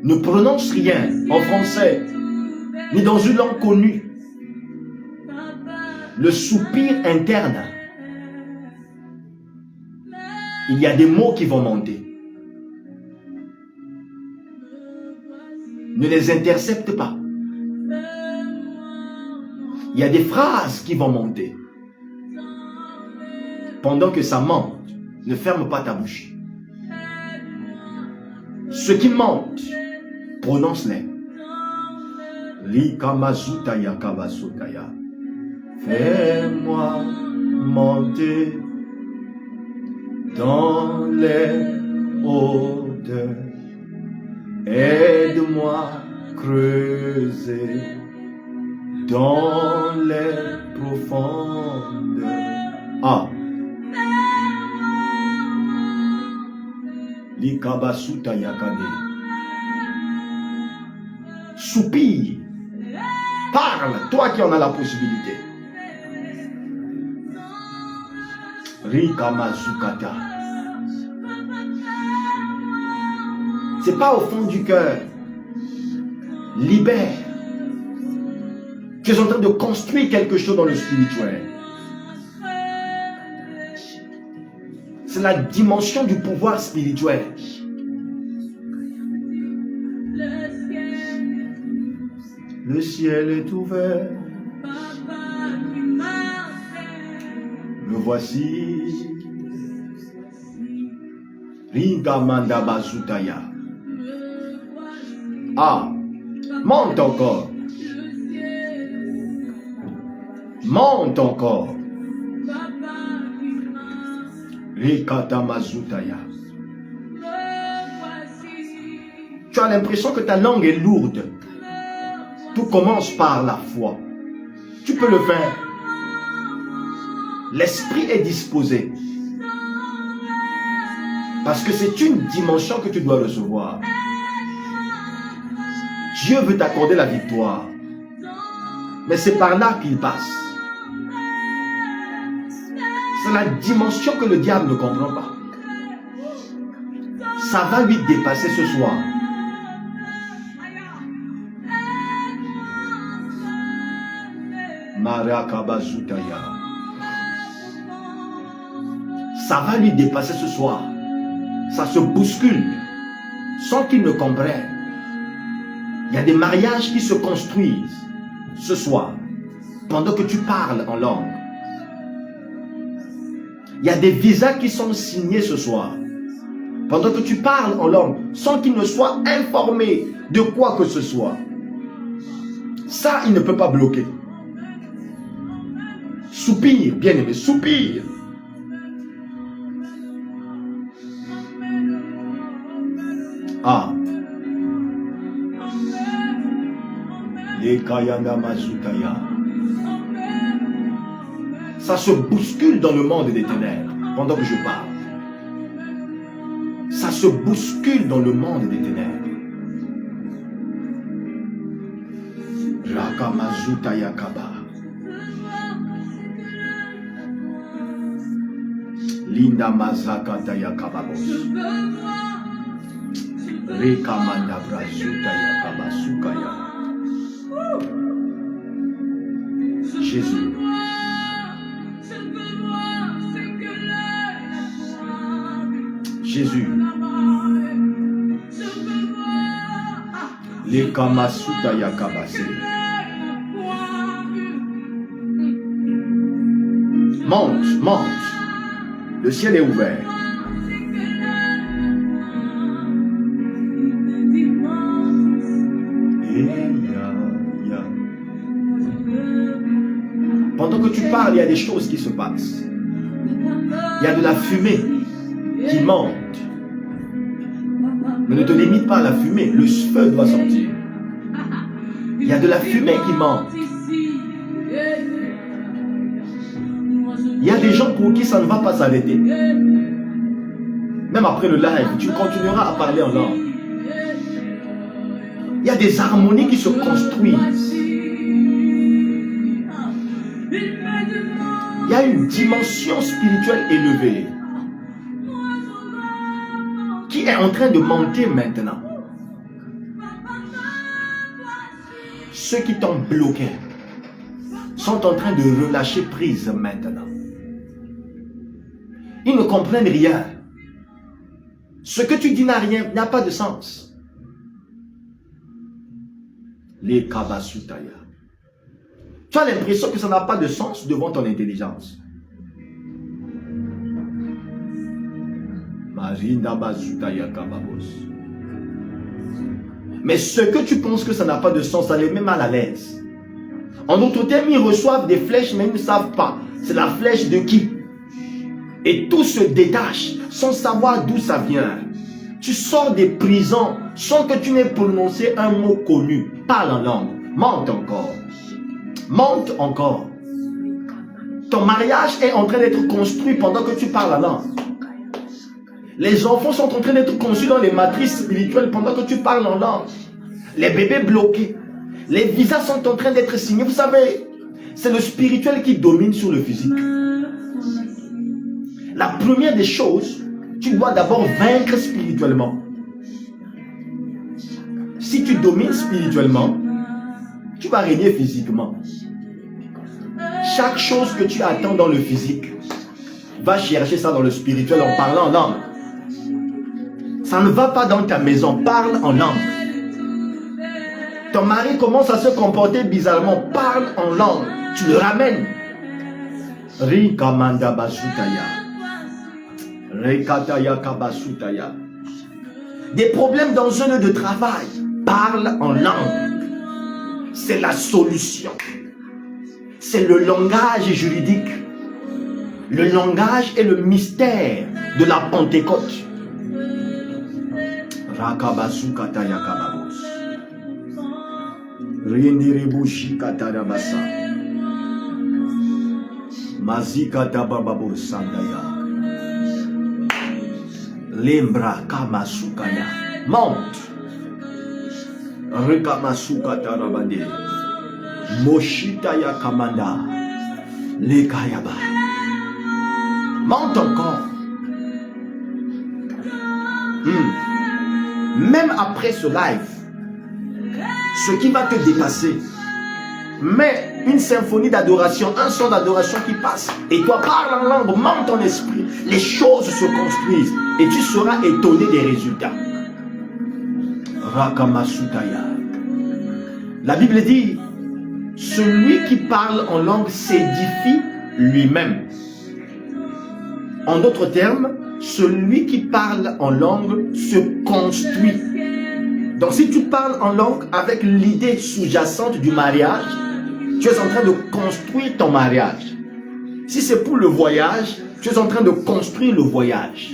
Ne prononce rien en français, ni dans une langue connue. Le soupir interne. Il y a des mots qui vont monter. Ne les intercepte pas. Il y a des phrases qui vont monter. Pendant que ça monte, ne ferme pas ta bouche. Ce qui monte, prononce-les. Likamazutaya Kabasutaya. Fais-moi monter dans les hauteurs. Aide-moi creuser dans les profondeurs. Ah. Likabasutaya Kane. Soupire. Parle, toi qui en as la possibilité. Rikamazukata. C'est pas au fond du cœur. Libère. Tu es en train de construire quelque chose dans le spirituel. C'est la dimension du pouvoir spirituel. Le ciel est ouvert. Me voici. Rigamanda Bazutaya. Ah, monte encore. Monte encore. Rikata Mazutaya. Tu as l'impression que ta langue est lourde. Tout commence par la foi. Tu peux le faire. L'esprit est disposé. Parce que c'est une dimension que tu dois recevoir. Dieu veut t'accorder la victoire. Mais c'est par là qu'il passe. C'est la dimension que le diable ne comprend pas. Ça va lui dépasser ce soir. Ça va lui dépasser ce soir. Ça se bouscule sans qu'il ne comprenne. Il y a des mariages qui se construisent ce soir pendant que tu parles en langue. Il y a des visas qui sont signés ce soir pendant que tu parles en langue sans qu'il ne soit informé de quoi que ce soit. Ça, il ne peut pas bloquer. Soupire, bien-aimé, soupire. Ah. Les Kayana Mazutaya. Ça se bouscule dans le monde des ténèbres pendant que je parle. Ça se bouscule dans le monde des ténèbres. Raka Mazutaya Kaba. Linda Mazakataya Kababos. Rekamanda Brazutaya Kabasukaya. Jésus. Jésus. Les Kamasutaya Kabase. Monte, monte. Le ciel est ouvert. Pendant que tu parles, il y a des choses qui se passent. Il y a de la fumée qui monte. Mais ne te limite pas à la fumée, le feu doit sortir. Il y a de la fumée qui monte. Il y a des gens pour qui ça ne va pas s'arrêter. Même après le live, tu continueras à parler en langue. Il y a des harmonies qui se construisent. Il y a une dimension spirituelle élevée qui est en train de monter maintenant. Ceux qui t'ont bloqué sont en train de relâcher prise maintenant. Ils ne comprennent rien. Ce que tu dis n'a pas de sens. Les Kabasutaya. Tu as l'impression que ça n'a pas de sens devant ton intelligence. Mais ce que tu penses que ça n'a pas de sens, ça les met mal à l'aise. En d'autres termes, ils reçoivent des flèches, mais ils ne savent pas. C'est la flèche de qui? Et tout se détache sans savoir d'où ça vient. Tu sors des prisons sans que tu n'aies prononcé un mot connu. Parle en langue. Monte encore. Monte encore. Ton mariage est en train d'être construit pendant que tu parles en langue. Les enfants sont en train d'être conçus dans les matrices spirituelles pendant que tu parles en langue. Les bébés bloqués. Les visas sont en train d'être signés. Vous savez, c'est le spirituel qui domine sur le physique. La première des choses, tu dois d'abord vaincre spirituellement. Si tu domines spirituellement, tu vas régner physiquement. Chaque chose que tu attends dans le physique, va chercher ça dans le spirituel en parlant en langue. Ça ne va pas dans ta maison, parle en langue. Ton mari commence à se comporter bizarrement, parle en langue. Tu le ramènes. Rikamanda Basutaya. Rekataya kabasutaya. Des problèmes dans un lieu de travail. Parle en langue. C'est la solution. C'est le langage juridique. Le langage est le mystère de la Pentecôte. Rakabasukataya kababos. Rindirebushi katarabasa. Mazikata bababos sandaya. Lembra kamasukaya. Monte. Rekamasuka rabande. Moshita ya kamanda. Lekayaba. Monte encore. Même après ce live, ce qui va te dépasser, mais une symphonie d'adoration, un son d'adoration qui passe, et toi parle en langue, monte ton esprit, les choses se construisent, et tu seras étonné des résultats. Rakamasutaya. La Bible dit, celui qui parle en langue s'édifie lui-même. En d'autres termes, celui qui parle en langue se construit. Donc si tu parles en langue avec l'idée sous-jacente du mariage, tu es en train de construire ton mariage. Si c'est pour le voyage, tu es en train de construire le voyage.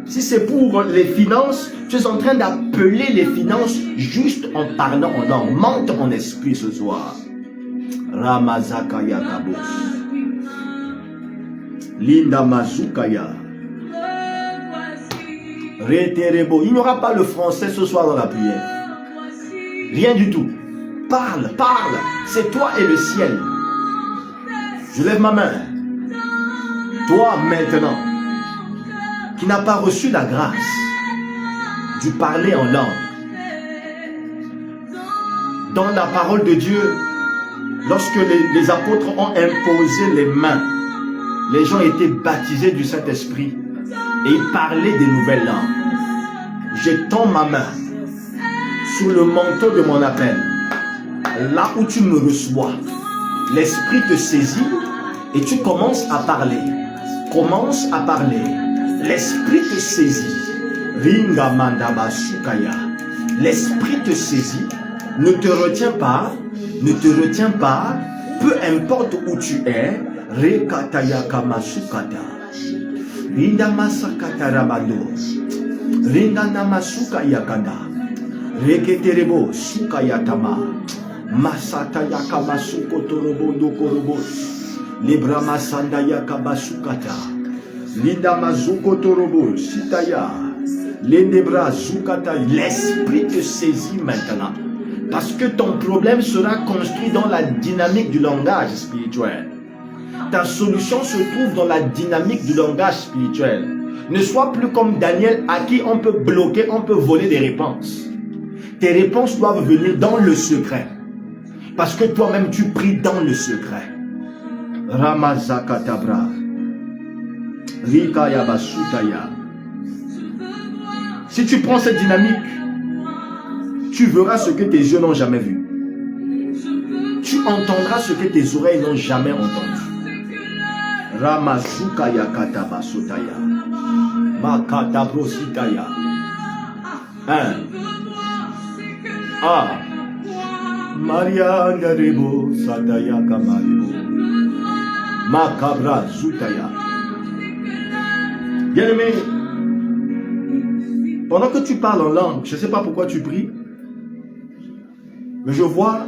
Si c'est pour les finances, tu es en train d'appeler les finances juste en parlant en langue. Monte ton esprit ce soir. Ramazakaya kabos. Linda Mazukaya. Reterebo. Il n'y aura pas le français ce soir dans la prière. Rien du tout. Parle, parle. C'est toi et le ciel. Je lève ma main. Toi maintenant, qui n'as pas reçu la grâce du parler en langue. Dans la parole de Dieu, lorsque les apôtres ont imposé les mains, les gens étaient baptisés du Saint-Esprit et ils parlaient des nouvelles langues. J'étends ma main sur le manteau de mon appel. Là où tu me reçois, l'Esprit te saisit et tu commences à parler. Commence à parler. L'Esprit te saisit. Ringa mandaba sukaya. L'Esprit te saisit. Ne te retiens pas. Ne te retiens pas. Peu importe où tu es. Rekataya kamasukata. Rinda masakata rabando. Ringa namasukaya kanda. Reketerebo sukaya tama. Masataya kamasukotorobo dokorobos. Librama sandaya kabasukata. Linda mazukotorobo sitaya. Lendebra zukata. L'esprit te saisit maintenant. Parce que ton problème sera construit dans la dynamique du langage spirituel. Ta solution se trouve dans la dynamique du langage spirituel. Ne sois plus comme Daniel à qui on peut bloquer, on peut voler des réponses. Tes réponses doivent venir dans le secret. Parce que toi-même tu pries dans le secret. Ramazakatabra. Rikaya basutaya. Si tu prends cette dynamique, tu verras ce que tes yeux n'ont jamais vu. Tu entendras ce que tes oreilles n'ont jamais entendu. Ramazukaya katabasutaya. Makatabrositaya. Maria Narebo Sadaya Kamaribo. Makabra Zutaya. Bien-aimé, pendant que tu parles en langue, je ne sais pas pourquoi tu pries, mais je vois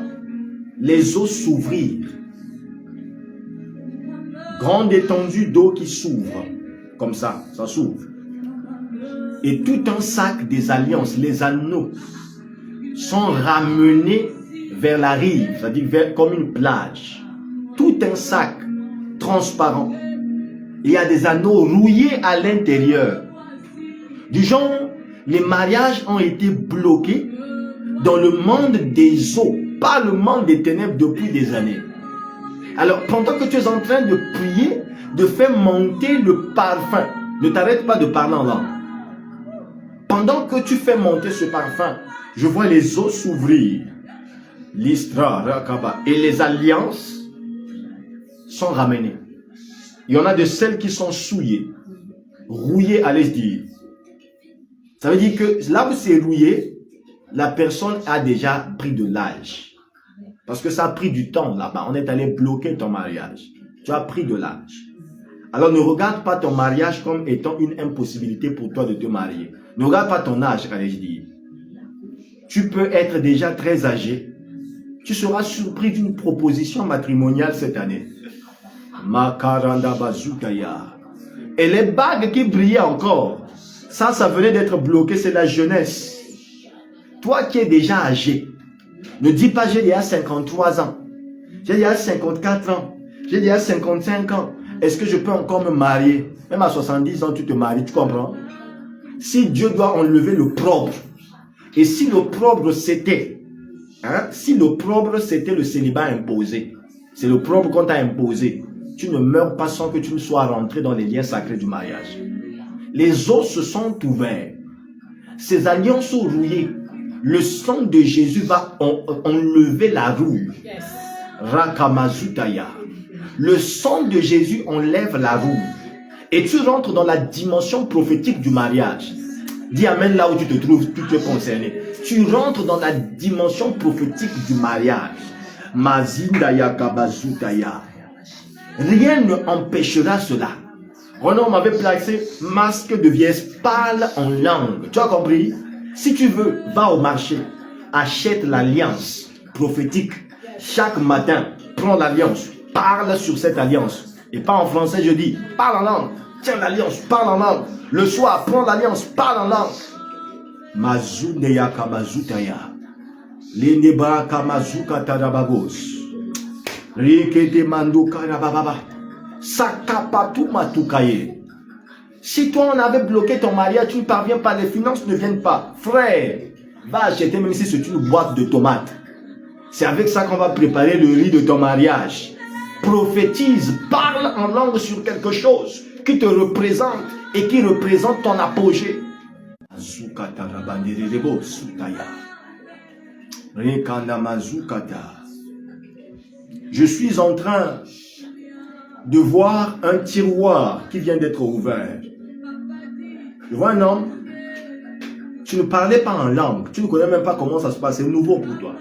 les eaux s'ouvrir. Grande étendue d'eau qui s'ouvre. Comme ça s'ouvre. Et tout un sac des alliances, les anneaux, sont ramenés vers la rive, c'est-à-dire comme une plage. Tout un sac transparent. Il y a des anneaux rouillés à l'intérieur. Du genre, les mariages ont été bloqués dans le monde des eaux, pas le monde des ténèbres depuis des années. Alors, pendant que tu es en train de prier, de faire monter le parfum, ne t'arrête pas de parler en langue. Pendant que tu fais monter ce parfum, je vois les eaux s'ouvrir. L'Istra, Rakaba, et les alliances sont ramenées. Il y en a de celles qui sont souillées. Rouillé, allez-je dire. Ça veut dire que là où c'est rouillé, la personne a déjà pris de l'âge. Parce que ça a pris du temps là-bas. On est allé bloquer ton mariage. Tu as pris de l'âge. Alors ne regarde pas ton mariage comme étant une impossibilité pour toi de te marier. Ne regarde pas ton âge, allez-je dire. Tu peux être déjà très âgé. Tu seras surpris d'une proposition matrimoniale cette année. Makaranda Bazukaya. Et les bagues qui brillaient encore, ça venait d'être bloqué, c'est la jeunesse. Toi qui es déjà âgé, ne dis pas j'ai déjà 53 ans, j'ai déjà 54 ans, j'ai déjà 55 ans. Est-ce que je peux encore me marier? Même à 70 ans, tu te maries, tu comprends? Si Dieu doit enlever le propre, et si le propre c'était, si le propre c'était le célibat imposé, c'est le propre qu'on t'a imposé, tu ne meurs pas sans que tu ne sois rentré dans les liens sacrés du mariage. Les os se sont ouverts, ces alliances sont rouillées. Le sang de Jésus va enlever la rouille. Rakamazutaya. Le sang de Jésus enlève la rouille. Et tu rentres dans la dimension prophétique du mariage. Dis amen là où tu te trouves, tu es concerné. Tu rentres dans la dimension prophétique du mariage. Mazindaya kabazutaya. Rien ne empêchera cela. Renan m'avait placé masque de vieillesse, parle en langue. Tu as compris? Si tu veux, va au marché, achète l'alliance prophétique. Chaque matin, prends l'alliance, parle sur cette alliance. Et pas en français, je dis, parle en langue. Tiens l'alliance, parle en langue. Le soir, prends l'alliance, parle en langue. Mazuneya kamazutaya. Leneba kamazuka tarabagos. Rikete mando karabababa. Sakapatu matukaye. Si toi on avait bloqué ton mariage, tu ne parviens pas, les finances ne viennent pas. Frère, va acheter même si c'est une boîte de tomates. C'est avec ça qu'on va préparer le riz de ton mariage. Prophétise, parle en langue sur quelque chose qui te représente et qui représente ton apogée. Je suis en train de voir un tiroir qui vient d'être ouvert. Je vois un homme, tu ne parlais pas en langue, tu ne connais même pas comment ça se passe, c'est nouveau pour toi.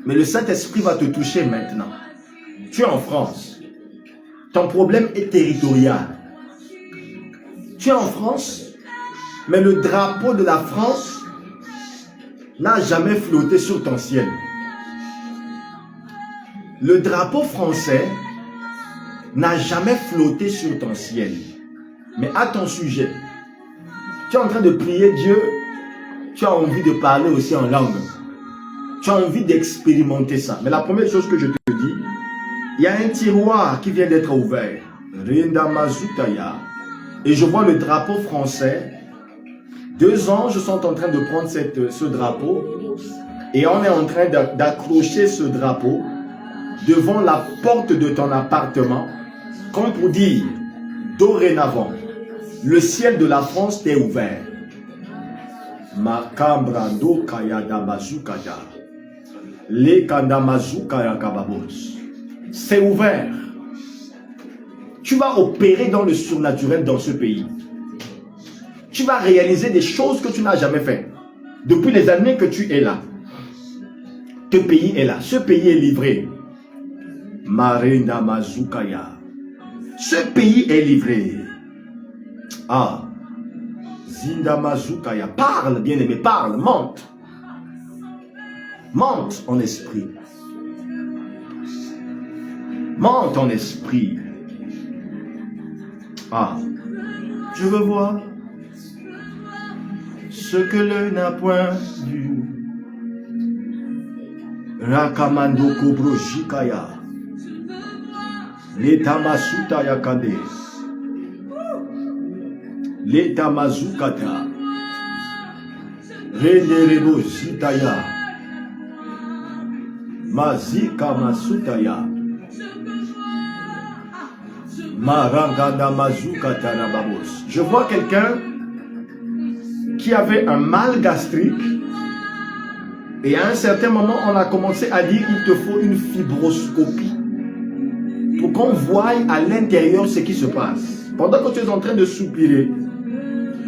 Mais le Saint-Esprit va te toucher maintenant. Tu es en France. Ton problème est territorial. Tu es en France, mais le drapeau de la France n'a jamais flotté sur ton ciel. Le drapeau français n'a jamais flotté sur ton ciel. Mais à ton sujet, tu es en train de prier Dieu, tu as envie de parler aussi en langue. Tu as envie d'expérimenter ça. Mais la première chose que je te dis, il y a un tiroir qui vient d'être ouvert. Et je vois le drapeau français. 2 anges sont en train de prendre ce drapeau. Et on est en train d'accrocher ce drapeau devant la porte de ton appartement, comme pour dire, dorénavant, le ciel de la France t'est ouvert. Makambrando kayada bazukada. Le kandamazukaya kababos. C'est ouvert. Tu vas opérer dans le surnaturel dans ce pays. Tu vas réaliser des choses que tu n'as jamais faites. Depuis les années que tu es là. Ce pays est là. Ce pays est livré. Marina Mazukaya. Ce pays est livré. Ah. Zinda Mazukaya. Parle, bien-aimé, parle, monte. Monte en esprit. Monte en esprit. Ah. Je veux voir ce que l'œil n'a point vu. Rakamando Kobro Jikaya. L'État Masuta Yakade. L'État Mazukata. Renerebo Zitaya. Mazika Masutaya. Maranganda Mazukata Rababos. Je vois quelqu'un qui avait un mal gastrique. Et à un certain moment, on a commencé à dire qu'il te faut une fibroscopie pour qu'on voie à l'intérieur ce qui se passe. Pendant que tu es en train de soupirer,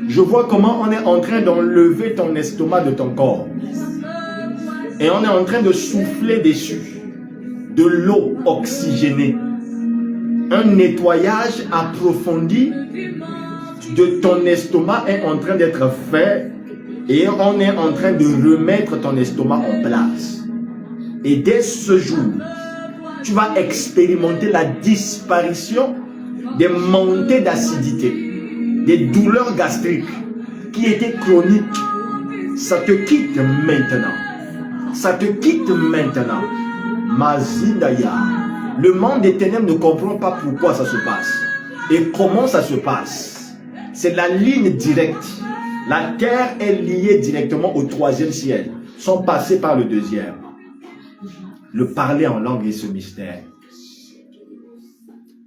je vois comment on est en train d'enlever ton estomac de ton corps. Et on est en train de souffler dessus de l'eau oxygénée. Un nettoyage approfondi de ton estomac est en train d'être fait et on est en train de remettre ton estomac en place. Et dès ce jour, tu vas expérimenter la disparition des montées d'acidité, des douleurs gastriques qui étaient chroniques. Ça te quitte maintenant. Ça te quitte maintenant. Mazindaya. Le monde des ténèbres ne comprend pas pourquoi ça se passe et comment ça se passe. C'est la ligne directe. La terre est liée directement au troisième ciel, sans passer par le deuxième. Le parler en langue est ce mystère.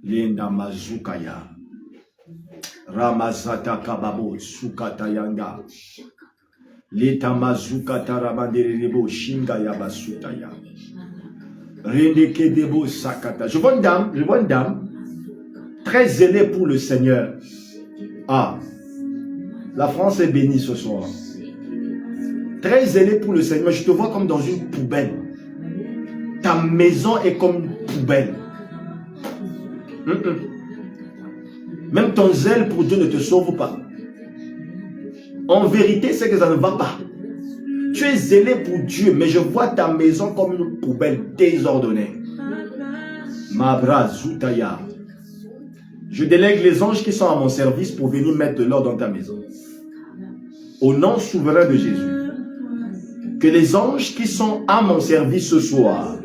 Linda Mazukaya. Ramazata Kababo Sukatayanga. Leta Mazukata Rabanderebo Shingaya Basutaya. Rendekedebo Sakata. Je vois une dame très zélée pour le Seigneur. Ah, la France est bénie ce soir. Très zélée pour le Seigneur. Je te vois comme dans une poubelle. Ta maison est comme une poubelle. Même ton zèle pour Dieu ne te sauve pas. En vérité, c'est que ça ne va pas. Tu es zélé pour Dieu, mais je vois ta maison comme une poubelle désordonnée. Mabra Zoutaya. Je délègue les anges qui sont à mon service pour venir mettre de l'ordre dans ta maison. Au nom souverain de Jésus. Que les anges qui sont à mon service ce soir,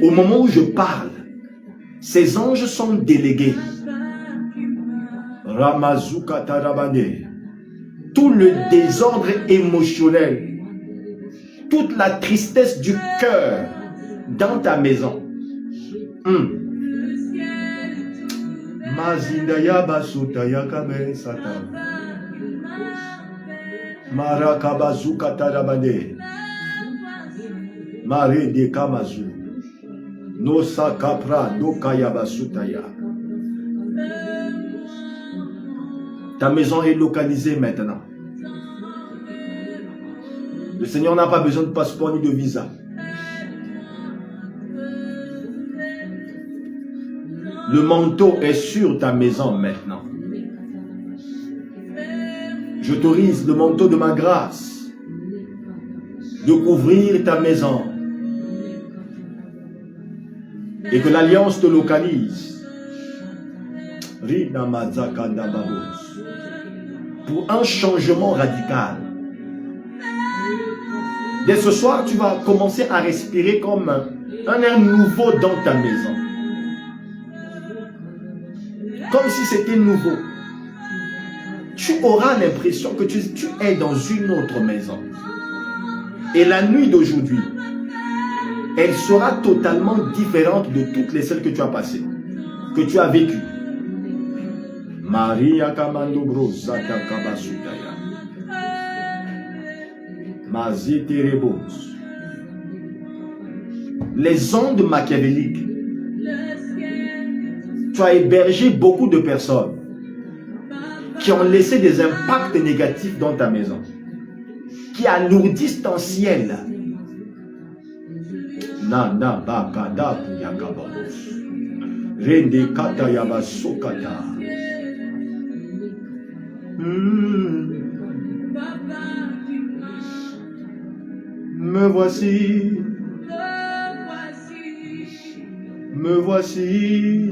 au moment où je parle, ces anges sont délégués. Ramazuka Tarabane. Tout le désordre émotionnel, toute la tristesse du cœur dans ta maison. Mazindaya basutaya kabe satan. Marakabazuka tarabane. Mare de kamazu. No sakapra no kaya basutaya. Ta maison est localisée maintenant. Le Seigneur n'a pas besoin de passeport ni de visa. Le manteau est sur ta maison maintenant. J'autorise le manteau de ma grâce de couvrir ta maison. Et que l'alliance te localise. Pour un changement radical. Dès ce soir, tu vas commencer à respirer comme un air nouveau dans ta maison. Comme si c'était nouveau. Tu auras l'impression que tu es dans une autre maison. Et la nuit d'aujourd'hui, elle sera totalement différente de toutes les celles que tu as passées, que tu as vécues. Maria Kamando Bro Zata Kabasutaya. Les ondes machiavéliques. Tu as hébergé beaucoup de personnes qui ont laissé des impacts négatifs dans ta maison, qui alourdissent ton ciel. Nana bakada yakabos. Rende kata yabasokata. Me voici. Me voici.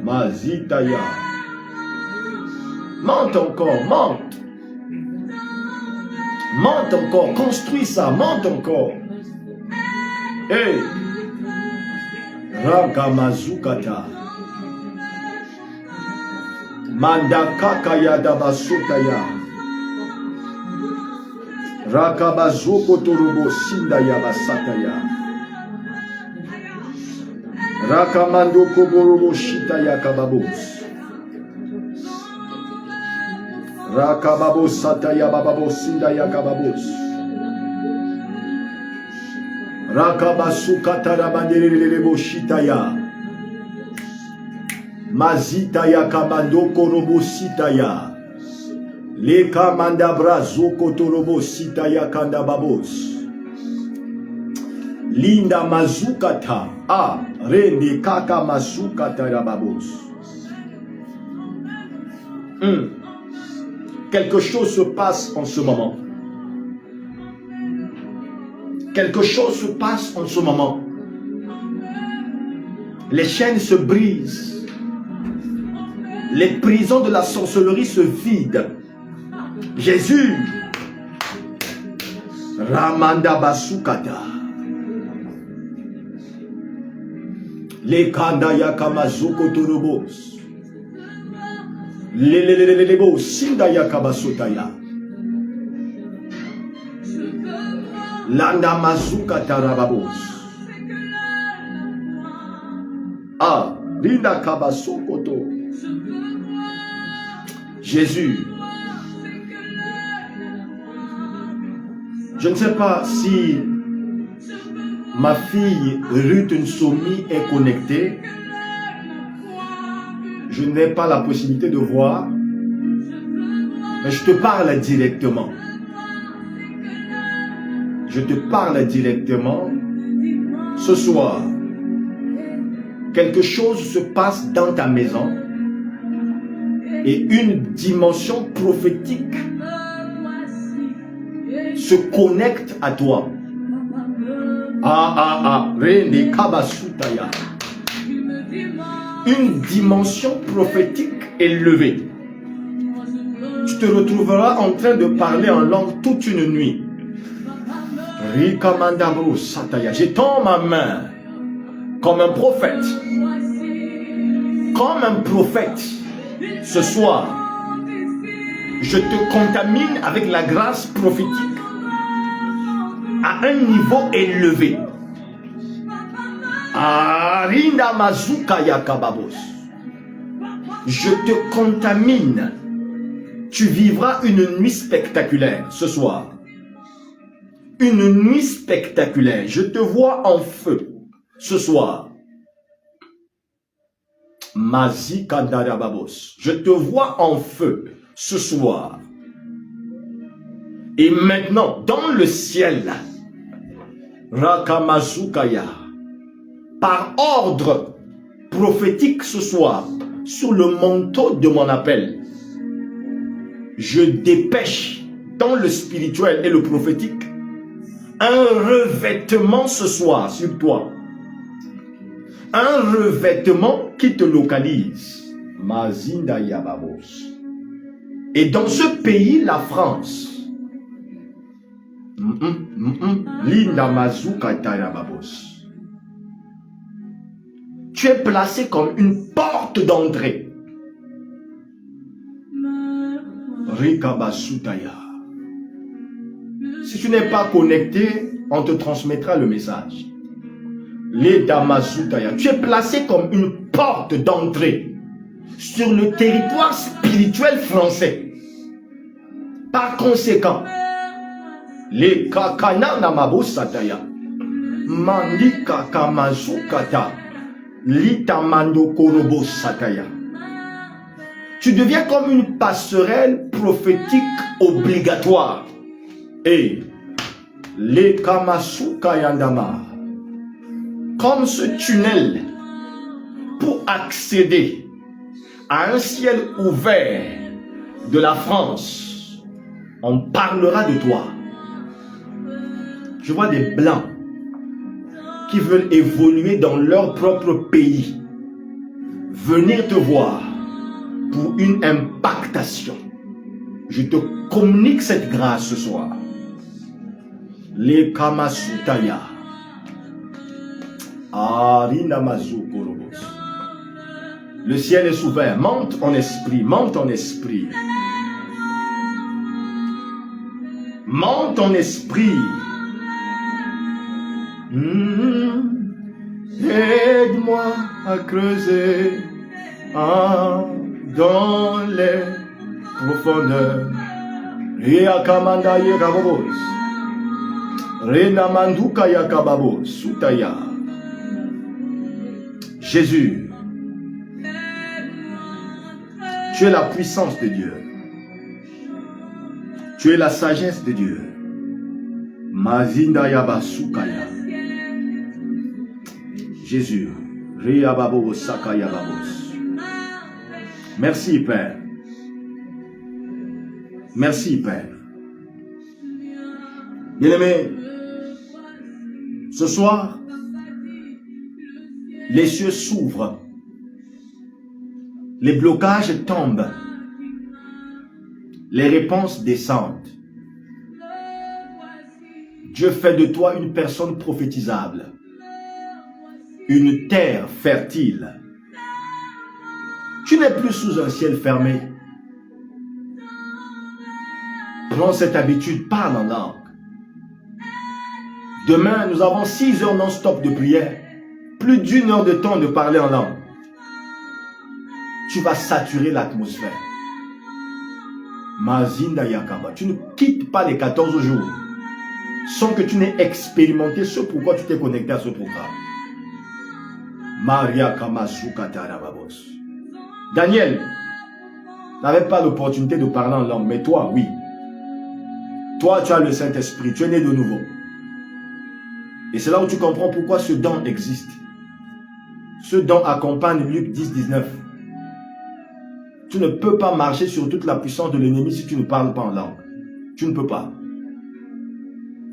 Mazitaya. Monte encore, monte. Monte encore, construis ça, monte encore. Hey. Ragamazukata. Mandakakaya dabasutaya. Rakabazoko turubo sindaya basataya. Rakamando koborobo shitaya kababos. Rakababo sataya bababo sindaya kababos. Rakabasuka tarabandelelebo shitaya. Mazitaya kabando korobo sitaya. Leka mandabra zoko torobo sitaya kanda babos. Linda mazukata. Ah, rende kaka mazukata rababos. Quelque chose se passe en ce moment. Quelque chose se passe en ce moment. Les chaînes se brisent. Les prisons de la sorcellerie se vident. Jésus. Ramanda basukata. Les kandaya kamazuko torobos. Les sindaya kabasotaya. Landa mazuka tarababos. Ah, linda kabasokoto. Jésus. Je ne sais pas si ma fille Ruth Nsomi est connectée. Je n'ai pas la possibilité de voir. Mais je te parle directement. Je te parle directement. Ce soir, quelque chose se passe dans ta maison et une dimension prophétique se connecte à toi. Rene kabasutaya. Une dimension prophétique élevée. Tu te retrouveras en train de parler en langue toute une nuit. J'étends ma main comme un prophète. Comme un prophète. Ce soir, je te contamine avec la grâce prophétique à un niveau élevé. Arinda mazuka yakababos. Je te contamine. Tu vivras une nuit spectaculaire ce soir. Une nuit spectaculaire. Je te vois en feu ce soir. Mazika darababos. Je te vois en feu ce soir. Et maintenant, dans le ciel, Rakamazukaya, par ordre prophétique ce soir, sous le manteau de mon appel, je dépêche dans le spirituel et le prophétique un revêtement ce soir sur toi. Un revêtement qui te localise. Mazinda Yababos. Et dans ce pays, la France, Linda Mazuka Tayababos, tu es placé comme une porte d'entrée. Rikabasutaya. Si tu n'es pas connecté, on te transmettra le message. Leda Mazutaya. Tu es placé comme une porte d'entrée sur le territoire spirituel français. Par conséquent, les kakana namabosataya, mandika kamazukata, litamando korobo sataya. Tu deviens comme une passerelle prophétique obligatoire. Et les kamasuka yandama, comme ce tunnel pour accéder à un ciel ouvert de la France, on parlera de toi. Je vois des blancs qui veulent évoluer dans leur propre pays, venir te voir pour une impactation. Je te communique cette grâce ce soir. Les Kamasutaya. Le ciel est ouvert. Monte en esprit. Monte en esprit. Monte en esprit. Aide-moi à creuser dans les profondeurs. Renamanduka yakababo, sutaya. Jésus, tu es la puissance de Dieu. Tu es la sagesse de Dieu. Mazinda yaba sukaya. Jésus, Reyababo sakaya babos. Merci Père. Merci Père. Bien-aimés, ce soir, les cieux s'ouvrent, les blocages tombent, les réponses descendent. Dieu fait de toi une personne prophétisable, une terre fertile. Tu n'es plus sous un ciel fermé. Prends cette habitude, parle en langue. Demain, nous avons 6 heures non-stop de prière. Plus d'1 heure de temps de parler en langue. Tu vas saturer l'atmosphère. Mazinda Yakaba. Tu ne quittes pas les 14 jours sans que tu n'aies expérimenté ce pourquoi tu t'es connecté à ce programme. Maria Kamasukatara Babos. Daniel n'avait pas l'opportunité de parler en langue, mais toi, oui. Toi, tu as le Saint-Esprit, tu es né de nouveau. Et c'est là où tu comprends pourquoi ce don existe. Ce don accompagne Luc 10, 19. Tu ne peux pas marcher sur toute la puissance de l'ennemi si tu ne parles pas en langue. Tu ne peux pas.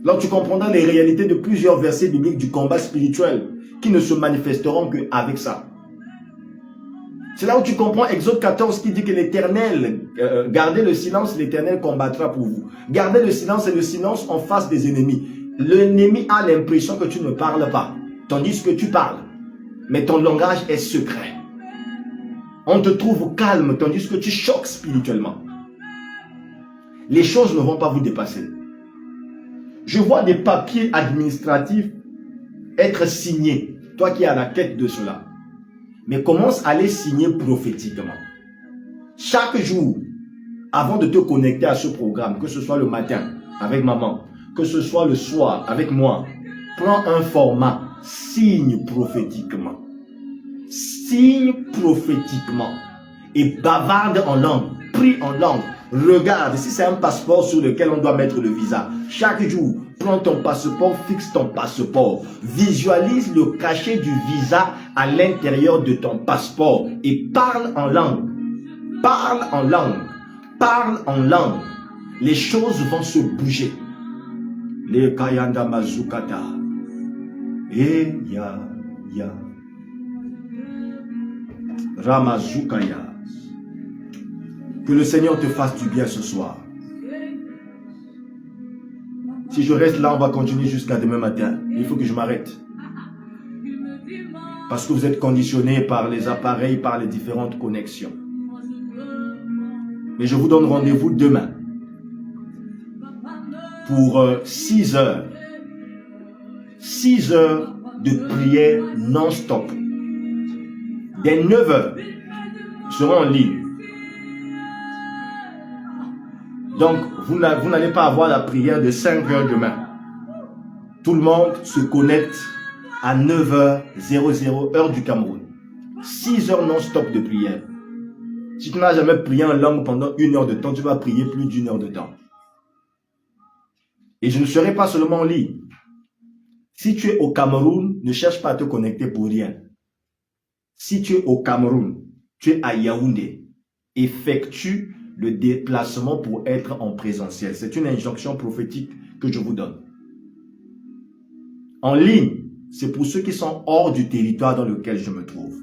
Là, tu comprendras les réalités de plusieurs versets bibliques du combat spirituel qui ne se manifesteront qu'avec ça. C'est là où tu comprends Exode 14 qui dit que l'Éternel, gardez le silence, l'Éternel combattra pour vous. Gardez le silence et le silence en face des ennemis. L'ennemi a l'impression que tu ne parles pas, tandis que tu parles. Mais ton langage est secret. On te trouve calme, tandis que tu choques spirituellement. Les choses ne vont pas vous dépasser. Je vois des papiers administratifs être signés. Toi qui es à la quête de cela. Mais commence à les signer prophétiquement. Chaque jour, avant de te connecter à ce programme, que ce soit le matin avec maman, que ce soit le soir avec moi, prends un format, signe prophétiquement. Signe prophétiquement. Et bavarde en langue, prie en langue. Regarde, si c'est un passeport sur lequel on doit mettre le visa, chaque jour, prends ton passeport, fixe ton passeport. Visualise le cachet du visa à l'intérieur de ton passeport et parle en langue. Parle en langue. Parle en langue. Les choses vont se bouger. Les Kayanda Mazukata. Et ya. Ramazukaya. Que le Seigneur te fasse du bien ce soir. Si je reste là, on va continuer jusqu'à demain matin. Il faut que je m'arrête. Parce que vous êtes conditionnés par les appareils, par les différentes connexions. Mais je vous donne rendez-vous demain pour 6 heures. 6 heures de prière non-stop. Dès 9 heures, nous serons en ligne. Donc, vous n'allez pas avoir la prière de 5 heures demain. Tout le monde se connecte à 9h00 heure du Cameroun. 6 heures non-stop de prière. Si tu n'as jamais prié en langue pendant 1 heure de temps, tu vas prier plus d'1 heure de temps. Et je ne serai pas seulement en ligne. Si tu es au Cameroun, ne cherche pas à te connecter pour rien. Si tu es au Cameroun, tu es à Yaoundé, effectue le déplacement pour être en présentiel. C'est une injonction prophétique que je vous donne. En ligne, c'est pour ceux qui sont hors du territoire dans lequel je me trouve.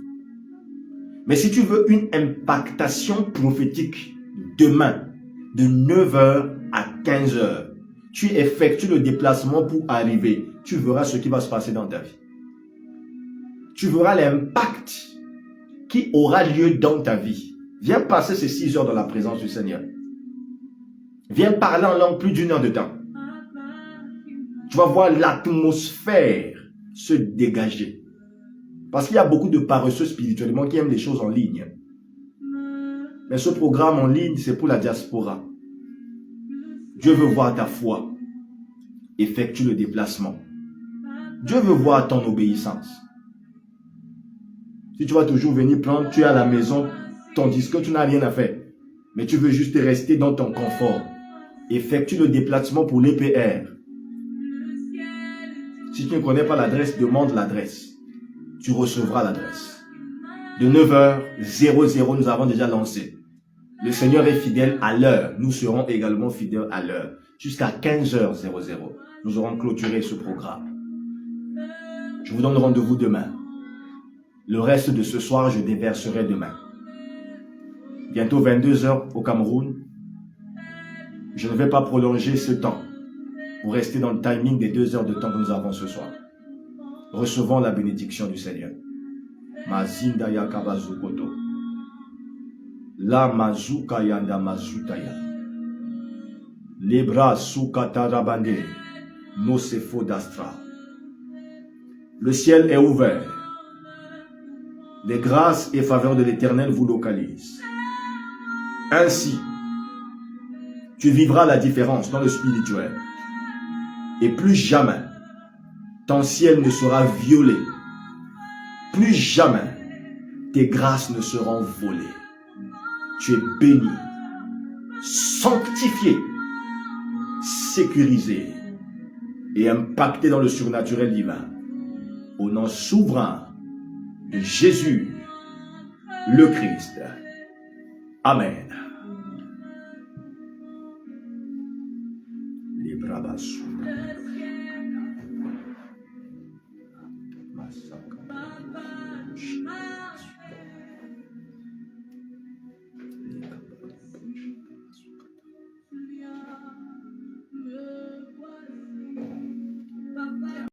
Mais si tu veux une impactation prophétique demain, de 9h à 15h, tu effectues le déplacement pour arriver. Tu verras ce qui va se passer dans ta vie. Tu verras l'impact qui aura lieu dans ta vie. Viens passer ces 6 heures dans la présence du Seigneur. Viens parler en langue plus d'1 heure de temps. Tu vas voir l'atmosphère se dégager. Parce qu'il y a beaucoup de paresseux spirituellement qui aiment les choses en ligne. Mais ce programme en ligne, c'est pour la diaspora. Dieu veut voir ta foi. effectue le déplacement. Dieu veut voir ton obéissance. Si tu vas toujours venir prendre, tu es à la maison, tandis que tu n'as rien à faire, mais tu veux juste rester dans ton confort, effectue le déplacement pour l'EPR. Si tu ne connais pas l'adresse, demande l'adresse. Tu recevras l'adresse. De 9h00, nous avons déjà lancé. Le Seigneur est fidèle à l'heure. Nous serons également fidèles à l'heure. Jusqu'à 15h00, nous aurons clôturé ce programme. Je vous donne rendez-vous demain. Le reste de ce soir, je déverserai demain. Bientôt 22h au Cameroun. Je ne vais pas prolonger ce temps pour rester dans le timing des 2 heures de temps que nous avons ce soir. Recevons la bénédiction du Seigneur. Mazinda ya kabazukoto. La mazuka yanda mazutaya. Lebra sukatarabande. No sefo d'astra. Le ciel est ouvert. Les grâces et faveurs de l'Éternel vous localisent. Ainsi, tu vivras la différence dans le spirituel. Et plus jamais, ton ciel ne sera violé. Plus jamais, tes grâces ne seront volées. Tu es béni, sanctifié, sécurisé et impacté dans le surnaturel divin. Au nom souverain de Jésus, le Christ. Amen. Les bravas.